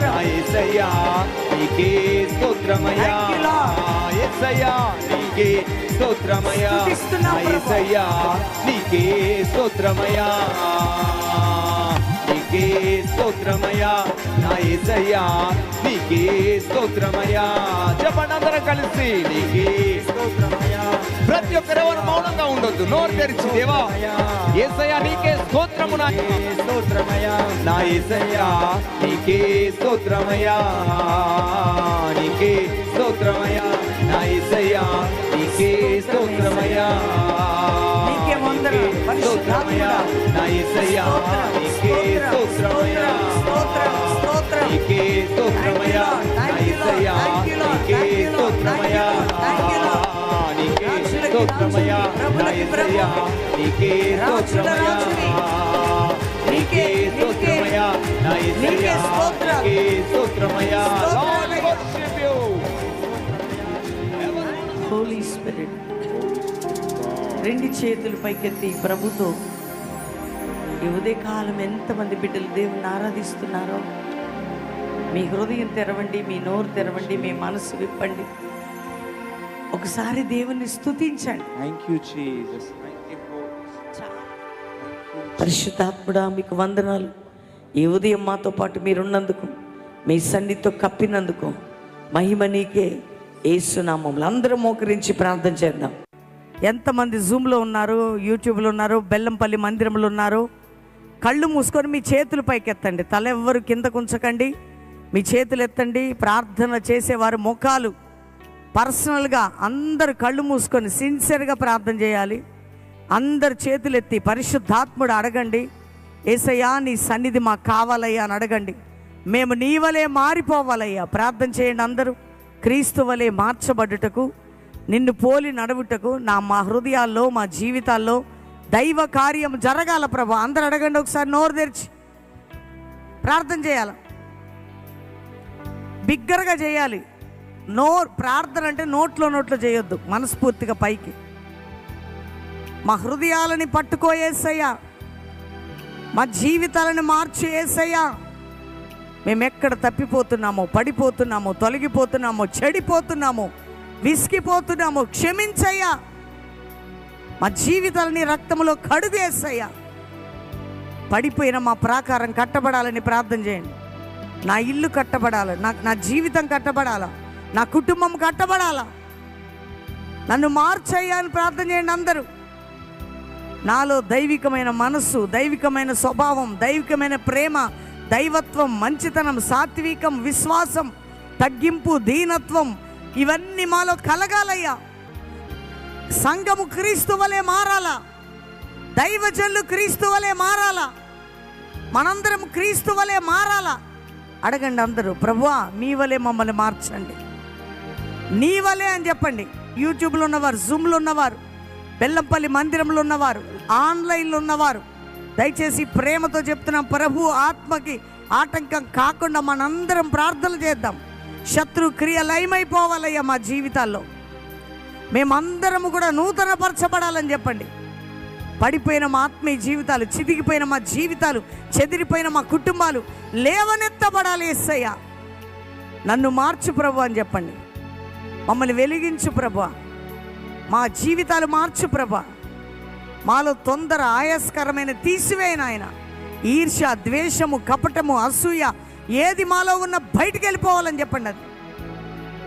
నా యేసయ్యా. నీకే స్తోత్రమయ్యా. యేసయ్యా నీకే స్తోత్రమయ్యా నా యేసయ్యా. నీకే స్తోత్రమయ్యా. నీకే స్తోత్రమయ్యా నా యేసయ్యా. నీకే స్తోత్రమయ్యా. చెప్పండి అందరం కలిసి నీకే స్తోత్రమయ్యా. ప్రతి ఒక్కరు ఎవరు మౌనంగా ఉండొద్దు, నోరు తెరిచి దేవా యేసయ్యా నీకే స్తోత్రము నా స్తోత్రమయ్యా నా యేసయ్యా. నీకే స్తోత్రమయ్యా. నీకే స్తోత్రమయ్యా నా యేసయ్యా. నీకే స్తోత్రమయ్యా. నీకే వందనాలు పరిశుద్ధాత్ముడా నా యేసయ్యా. నీకే స్తోత్రమయ్యా. స్తోత్రం, స్తోత్రం. నీకే స్తోత్రమయ్యా నా యేసయ్యా. నీకే స్తోత్రమయ్యా. నీకే స్తోత్రమయ్యా నా యేసయ్యా. నీకే స్తోత్రమయ్యా. నీకే స్తోత్రమయ్యా నా యేసయ్యా. నీకే స్తోత్రమయ్యా. Lord, we worship you. Holy spirit రెండు చేతులు పైకెత్తి ప్రభుతో ఈ ఉదయకాలం ఎంతమంది బిడ్డలు దేవుని ఆరాధిస్తున్నారో మీ హృదయం తెరవండి, మీ నోరు తెరవండి, మీ మనసు విప్పండి. ఒకసారి దేవుని స్తుతించండి. Thank you, Jesus. Thank you, Lord. పరిశుద్ధాత్ముడా మీకు వందనాలు. ఈ ఉదయం మాతో పాటు మీరున్నందుకు, మీ సన్నిధితో కప్పినందుకు మహిమ నీకే. యేసు నామములో అందరం మోకరించి ప్రార్థన చేద్దాం. ఎంతమంది జూమ్లో ఉన్నారు, యూట్యూబ్లో ఉన్నారు, బెల్లంపల్లి మందిరంలో ఉన్నారు, కళ్ళు మూసుకొని మీ చేతులు పైకెత్తండి. తల ఎవ్వరు కిందకు ఉంచకండి, మీ చేతులు ఎత్తండి. ప్రార్థన చేసేవారు ముఖాలు పర్సనల్గా అందరు కళ్ళు మూసుకొని సిన్సియర్గా ప్రార్థన చేయాలి. అందరు చేతులు ఎత్తి పరిశుద్ధాత్ముడు అడగండి, యేసయ్యా నీ సన్నిధి మాకు కావాలయ్యా అని అడగండి. మేము నీ వలే మారిపోవాలయ్యా. ప్రార్థన చేయండి అందరూ. క్రీస్తు వలే మార్చబడుటకు, నిన్ను పోలి నడువుటకు మా హృదయాల్లో, మా జీవితాల్లో దైవ కార్యం జరగాల ప్రభు. అందరు అడగండి ఒకసారి నోరు తెరిచి ప్రార్థన చేయాలి. బిగ్గరగా చేయాలి. ప్రార్థన అంటే నోట్లో చేయొద్దు, మనస్ఫూర్తిగా పైకి. మా హృదయాలని పట్టుకో యేసయ్యా, మా జీవితాలను మార్చు యేసయ్యా. మేము ఎక్కడ తప్పిపోతున్నామో, పడిపోతున్నామో, తొలగిపోతున్నామో, చెడిపోతున్నామో, విసిగిపోతున్నామో క్షమించయ్యా. మా జీవితాలని రక్తంలో కడుగు యేసయ్యా. పడిపోయిన మా ప్రాకారం కట్టబడాలని ప్రార్థన చేయండి. నా ఇల్లు కట్టబడాలి, నా జీవితం కట్టబడాలా, నా కుటుంబం కట్టబడాలా, నన్ను మార్చయ్యా అని ప్రార్థన చేయండి అందరూ. నాలో దైవికమైన మనస్సు, దైవికమైన స్వభావం, దైవికమైన ప్రేమ, దైవత్వం, మంచితనం, సాత్వికం, విశ్వాసం, తగ్గింపు, దీనత్వం ఇవన్నీ మాలో కలగాలయ్యా. సంఘము క్రీస్తు వలె మారాలా, దైవజనులు క్రీస్తు వలె మారాలా, మనందరం క్రీస్తు వలె మారాలా. అడగండి అందరూ, ప్రభువా మీ వలె మమ్మల్ని మార్చండి, నీ వలె అని చెప్పండి. యూట్యూబ్లో ఉన్నవారు, జూమ్లో ఉన్నవారు, బెల్లంపల్లి మందిరంలో ఉన్నవారు, ఆన్లైన్లో ఉన్నవారు, దయచేసి ప్రేమతో చెప్తున్నాం, ప్రభు ఆత్మకి ఆటంకం కాకుండా మనందరం ప్రార్థన చేద్దాం. శత్రు క్రియ లయమైపోవాలయ్యా మా జీవితాల్లో. మేమందరము కూడా నూతనపరచబడాలని చెప్పండి. పడిపోయిన మా ఆత్మీయ జీవితాలు, చితికిపోయిన మా జీవితాలు, చెదిరిపోయిన మా కుటుంబాలు లేవనెత్తబడాలి యేసయ్యా. నన్ను మార్చు ప్రభు అని చెప్పండి. మమ్మల్ని వెలిగించు ప్రభు, మా జీవితాలు మార్చు ప్రభు. మాలో తొందర ఆయాస్కరమైన తీసివేయను ఆయన. ఈర్ష్య, ద్వేషము, కపటము, అసూయ ఏది మాలో ఉన్న బయటికి వెళ్ళిపోవాలని చెప్పండి. అది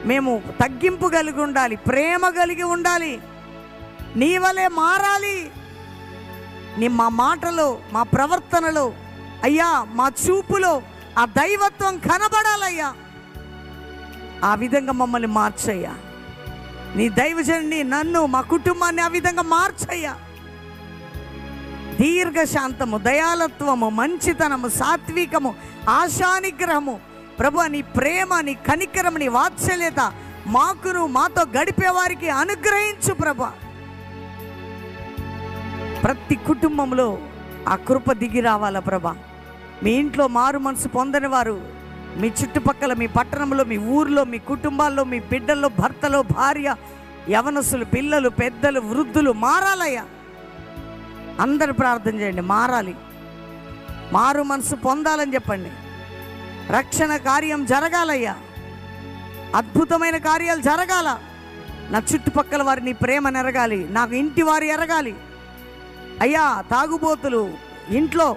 మేము తగ్గింపు కలిగి ఉండాలి, ప్రేమ కలిగి ఉండాలి, నీ వలే మారాలి. మా మాటలో, మా ప్రవర్తనలో అయ్యా, మా చూపులో ఆ దైవత్వం కనబడాలయ్యా. ఆ విధంగా మమ్మల్ని మార్చయ్యా. నీ దైవజనుని, నన్ను, మా కుటుంబాన్ని ఆ విధంగా మార్చయ్యా. దీర్ఘశాంతము, దయాలత్వము, మంచితనము, సాత్వికము, ఆశానిగ్రహము ప్రభు, నీ ప్రేమ, నీ కనికరము, నీ వాత్సల్యత మాకును మాతో గడిపే వారికి అనుగ్రహించు ప్రభు. ప్రతి కుటుంబంలో ఆ కృప దిగి రావాలా ప్రభా. మీ ఇంట్లో మారు మనసు పొందని వారు, మీ చుట్టుపక్కల, మీ పట్టణంలో, మీ ఊర్లో, మీ కుటుంబాల్లో, మీ బిడ్డల్లో, భర్తలో, భార్య, యవనస్తులు, పిల్లలు, పెద్దలు, వృద్ధులు మారాలయ్యా. అందరు ప్రార్థన చేయండి, మారాలి, మారు మనసు పొందాలని చెప్పండి. రక్షణ కార్యం జరగాలయ్యా, అద్భుతమైన కార్యాలు జరగాల. నా చుట్టుపక్కల వారి నీ ప్రేమ ఎరగాలి, నాకు ఇంటి వారు ఎరగాలి అయ్యా. తాగుబోతులు, ఇంట్లో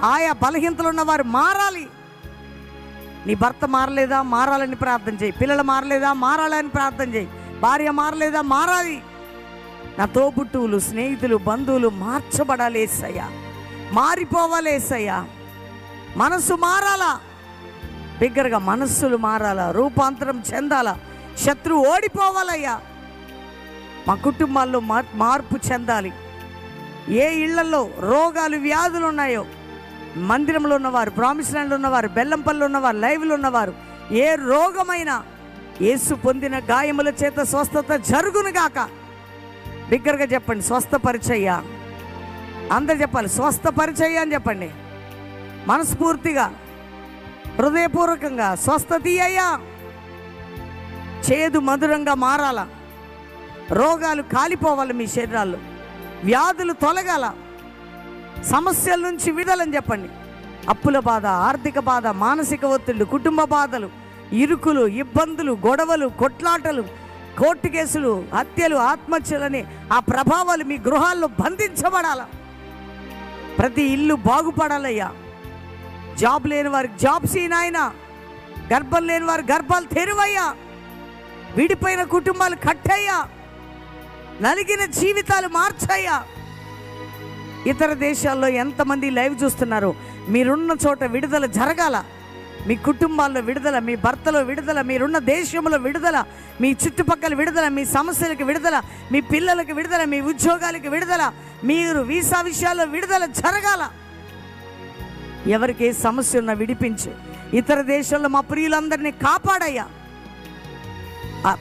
ఆయా బలహీనతలు ఉన్నవారు మారాలి. నీ భర్త మారలేదా, మారాలని ప్రార్థన చేయి. పిల్లలు మారలేదా, మారాలని ప్రార్థన చేయి. భార్య మారలేదా, మారాలి. నా తోబుట్టువులు, స్నేహితులు, బంధువులు మార్చబడాలి యేసయ్యా, మారిపోవాలి యేసయ్యా. మనసు మారాలా, బిగ్గరగా మనస్సులు మారాలా, రూపాంతరం చెందాలా, శత్రువు ఓడిపోవాలయ్యా. మా కుటుంబాల్లో మార్పు చెందాలి. ఏ ఇళ్లలో రోగాలు, వ్యాధులు ఉన్నాయో, మందిరంలో ఉన్నవారు, ప్రామిస్ ల్యాండ్లో ఉన్నవారు, బెల్లంపల్లిలో ఉన్నవారు, లైవ్లో ఉన్నవారు, ఏ రోగమైనా యేసు పొందిన గాయముల చేత స్వస్థత జరుగునుగాక. బిగ్గరగా చెప్పండి, స్వస్థపరిచయ్యా. అందరు చెప్పాలి, స్వస్థపరిచయ్యా అని చెప్పండి. మనస్ఫూర్తిగా, హృదయపూర్వకంగా స్వస్థత అయ్యా. చేదు మధురంగా మారాల, రోగాలు కాలిపోవాలి మీ శరీరాల్లో, వ్యాధులు తొలగాల, సమస్యల నుంచి విడుదలని చెప్పండి. అప్పుల బాధ, ఆర్థిక బాధ, మానసిక ఒత్తిళ్లు, కుటుంబ బాధలు, ఇరుకులు, ఇబ్బందులు, గొడవలు, కొట్లాటలు, కోర్టు కేసులు, హత్యలు, ఆత్మహత్యలని ఆ ప్రభావాలు మీ గృహాల్లో బంధించబడాల. ప్రతి ఇల్లు బాగుపడాలయ్యా. జాబ్ లేని వారికి జాబ్స్ నాయన, గర్భం లేని వారి గర్భాలు తెరువయ్యా. విడిపోయిన కుటుంబాలు కట్టయ్యా, నలిగిన జీవితాలు మార్చయ్యా. ఇతర దేశాల్లో ఎంతమంది లైవ్ చూస్తున్నారు, మీరున్న చోట విడుదల జరగాల. మీ కుటుంబాల్లో విడుదల, మీ భర్తలో విడుదల, మీరున్న దేశంలో విడుదల, మీ చుట్టుపక్కల విడుదల, మీ సమస్యలకు విడుదల, మీ పిల్లలకు విడుదల, మీ ఉద్యోగాలకు విడుదల, మీరు వీసా విషయాల్లో విడుదల జరగాల. ఎవరికి ఏ సమస్య ఉన్నా విడిపించు. ఇతర దేశాల్లో మా ప్రియులందరినీ కాపాడయ్యా.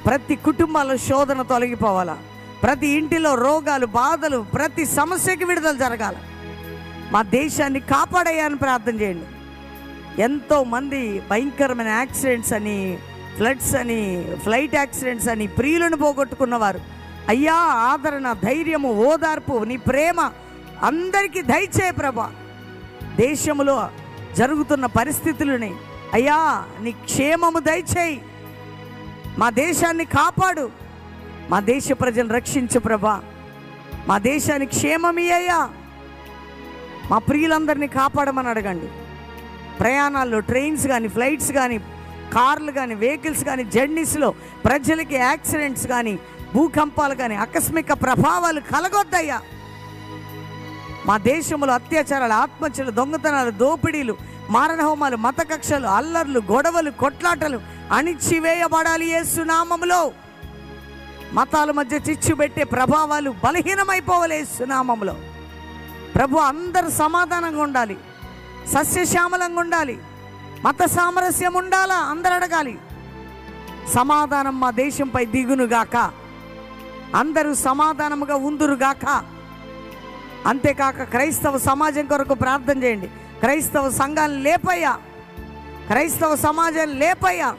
ప్రతి కుటుంబాల్లో శోధన తొలగిపోవాలా. ప్రతి ఇంటిలో రోగాలు, బాధలు, ప్రతి సమస్యకి విడుదల జరగాల. మా దేశాన్ని కాపాడయ్యా అని ప్రార్థన చేయండి. ఎంతోమంది భయంకరమైన యాక్సిడెంట్స్ అని, ఫ్లడ్స్ అని, ఫ్లైట్ యాక్సిడెంట్స్ అని ప్రియులను పోగొట్టుకున్నవారు అయ్యా, ఆదరణ, ధైర్యము, ఓదార్పు, నీ ప్రేమ అందరికీ దయచేయ ప్రభా. దేశంలో జరుగుతున్న పరిస్థితులని అయ్యా నీ క్షేమము దయచేయి. మా దేశాన్ని కాపాడు, మా దేశ ప్రజలను రక్షించు ప్రభా. మా దేశానికి క్షేమమయ్యా. మా ప్రియులందరినీ కాపాడమని అడగండి. ప్రయాణాల్లో ట్రైన్స్ కానీ, ఫ్లైట్స్ కానీ, కార్లు కానీ, వెహికల్స్ కానీ, జర్నీస్లో ప్రజలకి యాక్సిడెంట్స్ కానీ, భూకంపాలు కానీ, ఆకస్మిక ప్రభావాలు కలగొద్దయ్యా. మా దేశంలో అత్యాచారాలు, ఆత్మహత్యలు, దొంగతనాలు, దోపిడీలు, మారణహోమాలు, మత కక్షలు, అల్లర్లు, గొడవలు, కొట్లాటలు అణిచివేయబడాలి యేసు నామములో. మతాల మధ్య చిచ్చు పెట్టే ప్రభావాలు బలహీనమైపోవాలి యేసు నామములో. ప్రభు, అందరూ సమాధానంగా ఉండాలి, సస్యశ్యామలంగా ఉండాలి, మత సామరస్యం ఉండాలా. అందరు అడగాలి, సమాధానం మా దేశంపై దిగునుగాక, అందరూ సమాధానముగా ఉందురుగాక. అంతేకాక క్రైస్తవ సమాజం కొరకు ప్రార్థన చేయండి. క్రైస్తవ సంఘాలను లేపయ్యా, క్రైస్తవ సమాజాన్ని లేపయ్యా.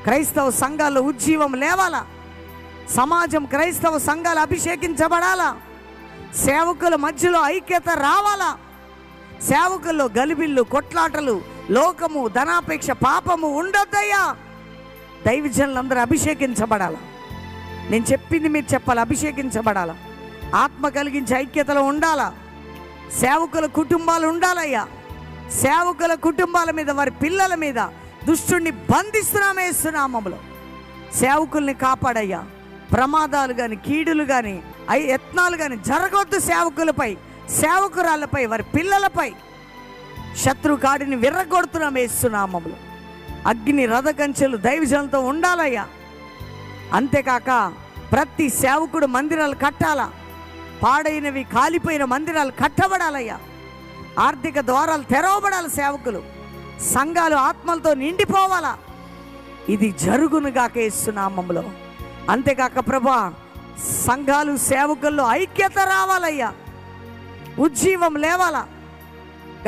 క్రైస్తవ సంఘాల్లో ఉజ్జీవం లేవాలా. సమాజం క్రైస్తవ సంఘాలు అభిషేకించబడాలా. సేవకుల మధ్యలో ఐక్యత రావాలా. సేవకుల్లో గలిబిళ్ళు, కొట్లాటలు, లోకము, ధనాపేక్ష, పాపము ఉండొద్దయ్యా. దైవజనులందరూ అభిషేకించబడాలా. నేను చెప్పింది మీరు చెప్పాలి, అభిషేకించబడాలా. ఆత్మ కలిగించే ఐక్యతలో ఉండాలా. సేవకుల కుటుంబాలు ఉండాలయ్యా. సేవకుల కుటుంబాల మీద, వారి పిల్లల మీద దుష్టుణ్ణి బంధిస్తున్నామే యేసునామములో. సేవకుల్ని కాపాడయ్యా. ప్రమాదాలు కానీ, కీడులు కానీ, యత్నాలు కానీ జరగొద్దు సేవకులపై, సేవకురాళ్ళపై, వారి పిల్లలపై. శత్రు కాడిని విర్రగొడుతున్నామే యేసునామములో. అగ్ని రథకంచెలు దైవజనులతో ఉండాలయ్యా. అంతేకాక ప్రతి సేవకుడు మందిరాలు కట్టాలా. పాడైనవి, కాలిపోయిన మందిరాలు కట్టబడాలయ్యా. ఆర్థిక ద్వారాలు తెరవబడాలి. సేవకులు, సంఘాలు ఆత్మలతో నిండిపోవాలా. ఇది జరుగునుగాక యేసునామములో. అంతేకాక ప్రభా, సంఘాలు, సేవకుల్లో ఐక్యత రావాలయ్యా. ఉజ్జీవం లేవాలా.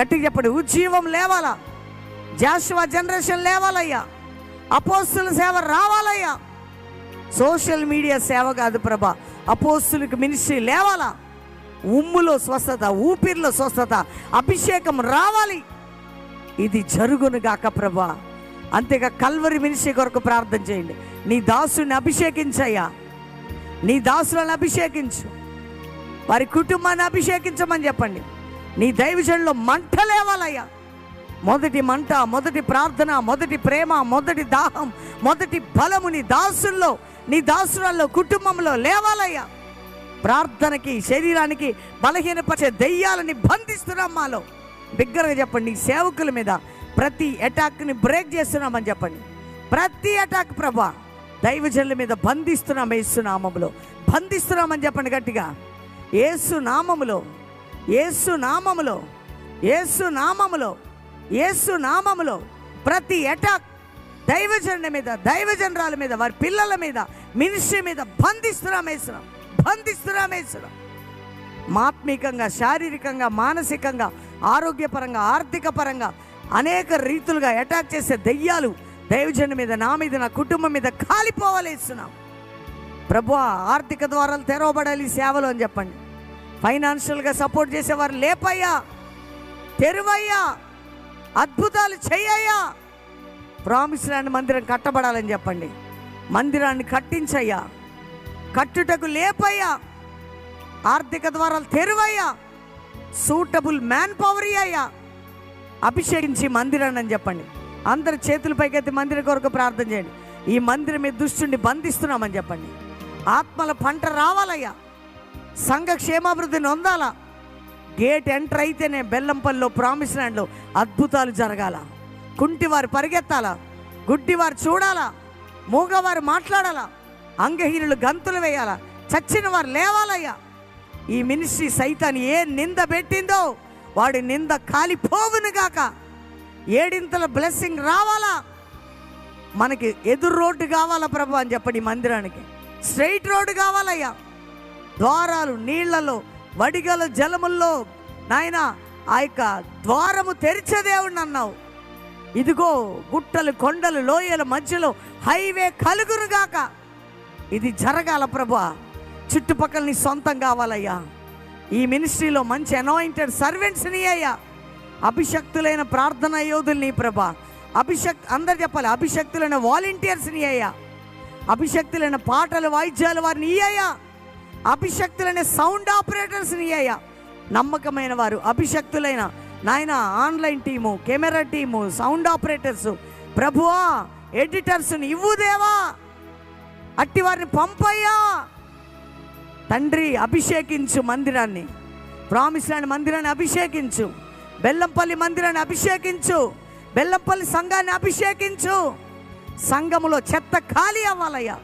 గట్టిగా చెప్పండి, ఉజ్జీవం లేవాలా. జాషువా జనరేషన్ లేవాలయ్యా. అపోస్తుల సేవ రావాలయ్యా. సోషల్ మీడియా సేవ కాదు ప్రభా, అపోస్తులకు మినిస్ట్రీ లేవాలా. ఉమ్ములో స్వస్థత, ఊపిరిలో స్వస్థత, అభిషేకం రావాలి. ఇది జరుగునుగాక ప్రభా. అంతేగా కల్వరి మినిస్ట్రీ కొరకు ప్రార్థన చేయండి. నీ దాసుని అభిషేకించయ్యా. నీ దాసులను అభిషేకించు. వారి కుటుంబాన్ని అభిషేకించమని చెప్పండి. నీ దైవజనుల్లో మంట లేవాలయ్యా. మొదటి మంట, మొదటి ప్రార్థన, మొదటి ప్రేమ, మొదటి దాహం, మొదటి బలము నీ దాసుల్లో, నీ దాసురాల్లో, కుటుంబంలో లేవాలయ్యా. ప్రార్థనకి, శరీరానికి బలహీనపరిచే దెయ్యాలని బంధిస్తున్నాం మాలో. బిగ్గరగా చెప్పండి. నీ సేవకుల మీద ప్రతి అటాక్ని బ్రేక్ చేస్తున్నామని చెప్పండి. ప్రతి అటాక్ ప్రభా దైవజనుల మీద బంధిస్తున్నాం యేసునామములో. బంధిస్తున్నామని చెప్పండి గట్టిగా. యేసునామములో, యేసునామములో, యేసునామములో, యేసునామములో ప్రతి అటాక్ దైవజనుల మీద, దైవజనరాల మీద, వారి పిల్లల మీద, మినిస్ట్రీ మీద బంధిస్తున్నాం యేసునామం. బంధిస్తున్నాం యేసునామం. ఆత్మీకంగా, శారీరకంగా, మానసికంగా, ఆరోగ్యపరంగా, ఆర్థిక పరంగా అనేక రీతులుగా అటాక్ చేసే దెయ్యాలు దైవజనుల మీద, నా మీద, నా కుటుంబం మీద కాలిపోవాలి యేసునామం. ప్రభువా, ఆర్థిక ద్వారాలు తెరవబడాలి సేవలు అని చెప్పండి. ఫైనాన్షియల్గా సపోర్ట్ చేసేవారు లేపయ్యా, తెరువయ్యా, అద్భుతాలు చెయ్యయ్యా. ప్రామిస్ ల్యాండ్ మందిరం కట్టబడాలని చెప్పండి. మందిరాన్ని కట్టించయ్యా, కట్టుటకు లేపయ్యా, ఆర్థిక ద్వారాలు తెరువయ్యా, సూటబుల్ మ్యాన్ పవర్ అయ్యా, అభిషేకించి మందిరాన్ని అని చెప్పండి. అందరు చేతుల పైకెత్తి మందిరం కొరకు ప్రార్థన చేయండి. ఈ మందిరం మీద దుష్టుని బంధిస్తున్నామని చెప్పండి. ఆత్మల పంట రావాలయ్యా. సంఘ క్షేమాభివృద్ధి నొందాలా. గేట్ ఎంటర్ అయితేనే బెల్లంపల్లిలో, ప్రామిస్ ల్యాండ్లో అద్భుతాలు జరగాల. కుంటివారు పరిగెత్తాలా, గుడ్డివారు చూడాలా, మూగవారు మాట్లాడాలా, అంగహీనులు గంతులు వేయాలా, చచ్చిన వారు లేవాలయ్యా. ఈ మినిస్ట్రీ సైతాన్ని ఏ నింద పెట్టిందో వాడి నింద కాలిపోవును గాక. ఏడింతల బ్లెస్సింగ్ రావాలా. మనకి ఎదురు రోడ్డు కావాలా ప్రభు అని చెప్పండి. మందిరానికి స్ట్రైట్ రోడ్డు కావాలయ్యా. ద్వారాలు నీళ్లలో, వడిగల జలముల్లో నాయన ఆ యొక్క ద్వారము తెరిచే దేవుడిని అన్నావు. ఇదిగో గుట్టలు, కొండలు, లోయల మధ్యలో హైవే కలుగునుగాక. ఇది జరగాల ప్రభా. చుట్టుపక్కల నీ సొంతం కావాలయ్యా. ఈ మినిస్ట్రీలో మంచి అనాయింటెడ్ సర్వెంట్స్ని అయ్యా, అభిషక్తులైన ప్రార్థన యోధుల్ని ప్రభా. అందరు చెప్పాలి, అభిషక్తులైన వాలంటీర్స్ని అయ్యా, అభిషక్తులైన పాటలు, వాయిద్యాలు వారిని అయ్యా, అభిషక్తులైన సౌండ్ ఆపరేటర్స్ని అయ్యా, నమ్మకమైన వారు, అభిషక్తులైన నాయన online team, camera team, sound operators ప్రభువా, ఎడిటర్స్ని ఇవ్వు దేవా, అట్టి వారిని పంపయ్యా తండ్రి. అభిషేకించు మందిరాన్ని, ప్రామిస్ ల్యాండ్ మందిరాన్ని అభిషేకించు, బెల్లంపల్లి మందిరాన్ని అభిషేకించు, బెల్లంపల్లి సంఘాన్ని అభిషేకించు. సంఘములో చెత్త ఖాళీ అవ్వాలయ్యా.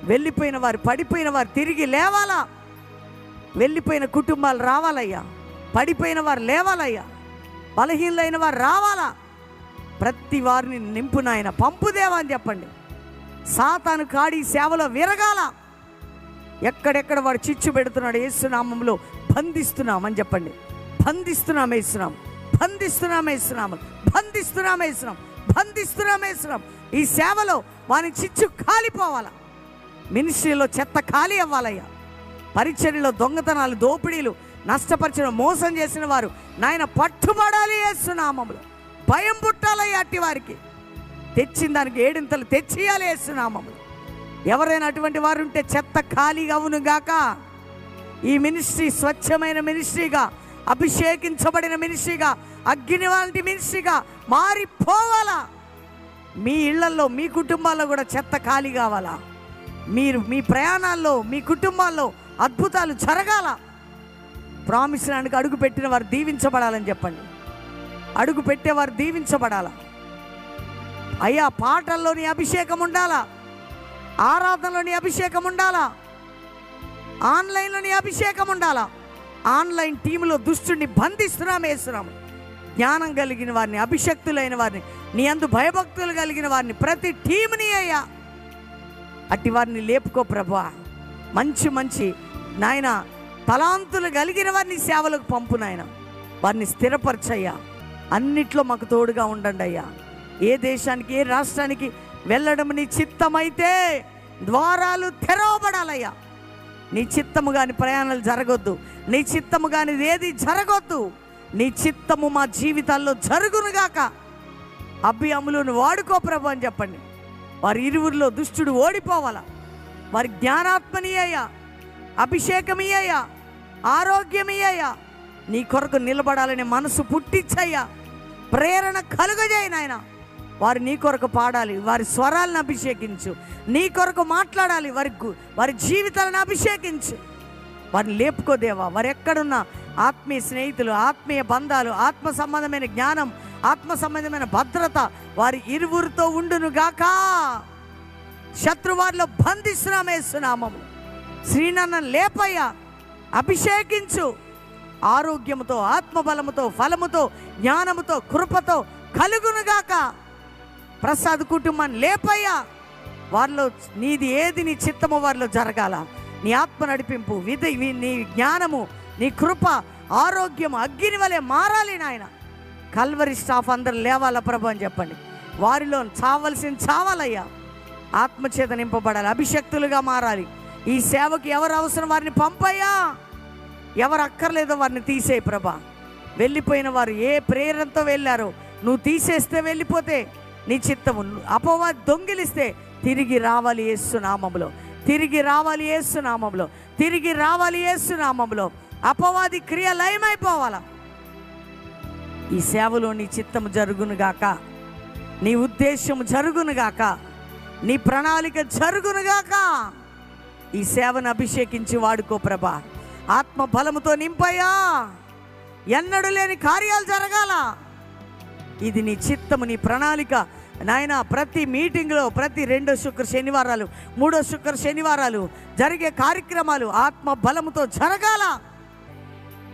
వెళ్ళిపోయిన వారు, పడిపోయిన వారు తిరిగి లేవాలా. వెళ్ళిపోయిన కుటుంబాలు రావాలయ్యా, పడిపోయిన వారు లేవాలయ్యా, బలహీనులైన వారు రావాలా. ప్రతి వారిని నింపు నాయన, పంపుదేవా అని చెప్పండి. సాతాను కాడి సేవలో విరగాల. ఎక్కడెక్కడ వాడు చిచ్చు పెడుతున్నాడు యేసునామంలో బంధిస్తున్నామని చెప్పండి. బంధిస్తున్నాం యేసునామం, బంధిస్తున్నాం యేసునామం, బంధిస్తున్నాం యేసునామం, బంధిస్తున్నాం యేసునామం. ఈ సేవలో వాని చిచ్చు కాలిపోవాలా. మినిస్ట్రీలో చెత్త ఖాళీ అవ్వాలయ్యా. పరిచర్యలో దొంగతనాలు, దోపిడీలు, నష్టపరిచిన, మోసం చేసిన వారు నాయన పట్టుబడాలి యేసునామంలో. భయం పుట్టాలయ్యా అట్టి వారికి. తెచ్చిన దానికి ఏడింతలు తెచ్చియాలి యేసునామంలో. ఎవరైనా అటువంటి వారు ఉంటే చెత్త ఖాళీ అవును గాక. ఈ మినిస్ట్రీ స్వచ్ఛమైన మినిస్ట్రీగా, అభిషేకించబడిన మినిస్ట్రీగా, అగ్ని వంటి మినిస్ట్రీగా మారిపోవాలా. మీ ఇళ్లలో, మీ కుటుంబాల్లో కూడా చెత్త ఖాళీ కావాలా. మీరు మీ ప్రయాణాల్లో, మీ కుటుంబాల్లో అద్భుతాలు జరగాల. ప్రామిస్ ల్యాండ్కి అడుగు పెట్టిన వారు దీవించబడాలని చెప్పండి. అడుగు పెట్టేవారు దీవించబడాలా. అయ్యా, పాటల్లోని అభిషేకం ఉండాలా, ఆరాధనలోని అభిషేకం ఉండాలా, ఆన్లైన్లోని అభిషేకం ఉండాలా. ఆన్లైన్ టీంలో దుష్టుని వేస్తున్నాము. జ్ఞానం కలిగిన వారిని, అభిషక్తులైన వారిని, నీ అందు భయభక్తులు కలిగిన వారిని, ప్రతి టీంని అయ్యా అట్టి వారిని లేపుకో ప్రభువా. మంచి మంచి నాయన తలాంతులు కలిగిన వారిని సేవలకు పంపు నాయన. వారిని స్థిరపరచయ్యా. అన్నిట్లో మాకు తోడుగా ఉండండి అయ్యా. ఏ దేశానికి, ఏ రాష్ట్రానికి వెళ్ళడం నీ చిత్తమైతే ద్వారాలు తెరవబడాలయ్యా. నీ చిత్తము కాని ప్రయాణాలు జరగొద్దు. నీ చిత్తము కాని ఏది జరగొద్దు. నీ చిత్తము మా జీవితాల్లో జరుగునుగాక. అభియములను వాడుకో ప్రభు అని చెప్పండి. వారి ఇరువురిలో దుష్టుడు ఓడిపోవాలా. వారి జ్ఞానాత్మనీయ్యా, అభిషేకమీయ్యా, ఆరోగ్యమీయ్యా. నీ కొరకు నిలబడాలని మనసు పుట్టించయ్యా. ప్రేరణ కలుగజేయి నాయన. వారు నీ కొరకు పాడాలి. వారి స్వరాలను అభిషేకించు. నీ కొరకు మాట్లాడాలి. వారి జీవితాలను అభిషేకించు. వారిని లేపుకోదేవా. వారు ఎక్కడున్నా ఆత్మీయ స్నేహితులు, ఆత్మీయ బంధాలు, ఆత్మ సంబంధమైన జ్ఞానం, ఆత్మ సంబంధమైన భద్రత వారి ఇరువురితో ఉండునుగాక. శత్రువారిలో బంధిస్తున్నామేస్తున్నాము. శ్రీనన్న లేపయ్యా, అభిషేకించు. ఆరోగ్యముతో, ఆత్మబలముతో, ఫలముతో, జ్ఞానముతో, కృపతో కలుగునుగాక. ప్రసాద్ కుటుంబాన్ని లేపయ్యా. వారిలో నీది ఏది నీ చిత్తము వారిలో జరగాల. నీ ఆత్మ నడిపింపు, నీ జ్ఞానము, నీ కృప, ఆరోగ్యము అగ్ని వలె మారాలి నాయన. కల్వరి స్టాఫ్ అందరు లేవాల ప్రభు అని చెప్పండి. వారిలో చావాల్సిన చావాలయ్యా. ఆత్మచేత నింపబడాలి, అభిషక్తులుగా మారాలి. ఈ సేవకి ఎవరు అవసరం వారిని పంపయ్యా. ఎవరు అక్కర్లేదో వారిని తీసేయి ప్రభా. వెళ్ళిపోయిన వారు ఏ ప్రేరణతో వెళ్ళారో నువ్వు తీసేస్తే, వెళ్ళిపోతే నీ చిత్తము, అపవాది దొంగిలిస్తే తిరిగి రావాలి యేసు నామములో, తిరిగి రావాలి యేసు నామములో, తిరిగి రావాలి యేసు నామములో. అపవాది క్రియ లయమైపోవాలా. ఈ సేవలో నీ చిత్తము జరుగునుగాక, నీ ఉద్దేశము జరుగునుగాక, నీ ప్రణాళిక జరుగునుగాక. ఈ సేవను అభిషేకించి వాడుకో ప్రభా. ఆత్మ బలముతో నింపయ్యా. ఎన్నడూ లేని కార్యాలు జరగాల. ఇది నీ చిత్తము, నీ ప్రణాళిక నాయన. ప్రతి మీటింగ్లో, ప్రతి 2వ శుక్ర శనివారాలు, 3వ శుక్ర శనివారాలు జరిగే కార్యక్రమాలు ఆత్మ బలముతో జరగాల.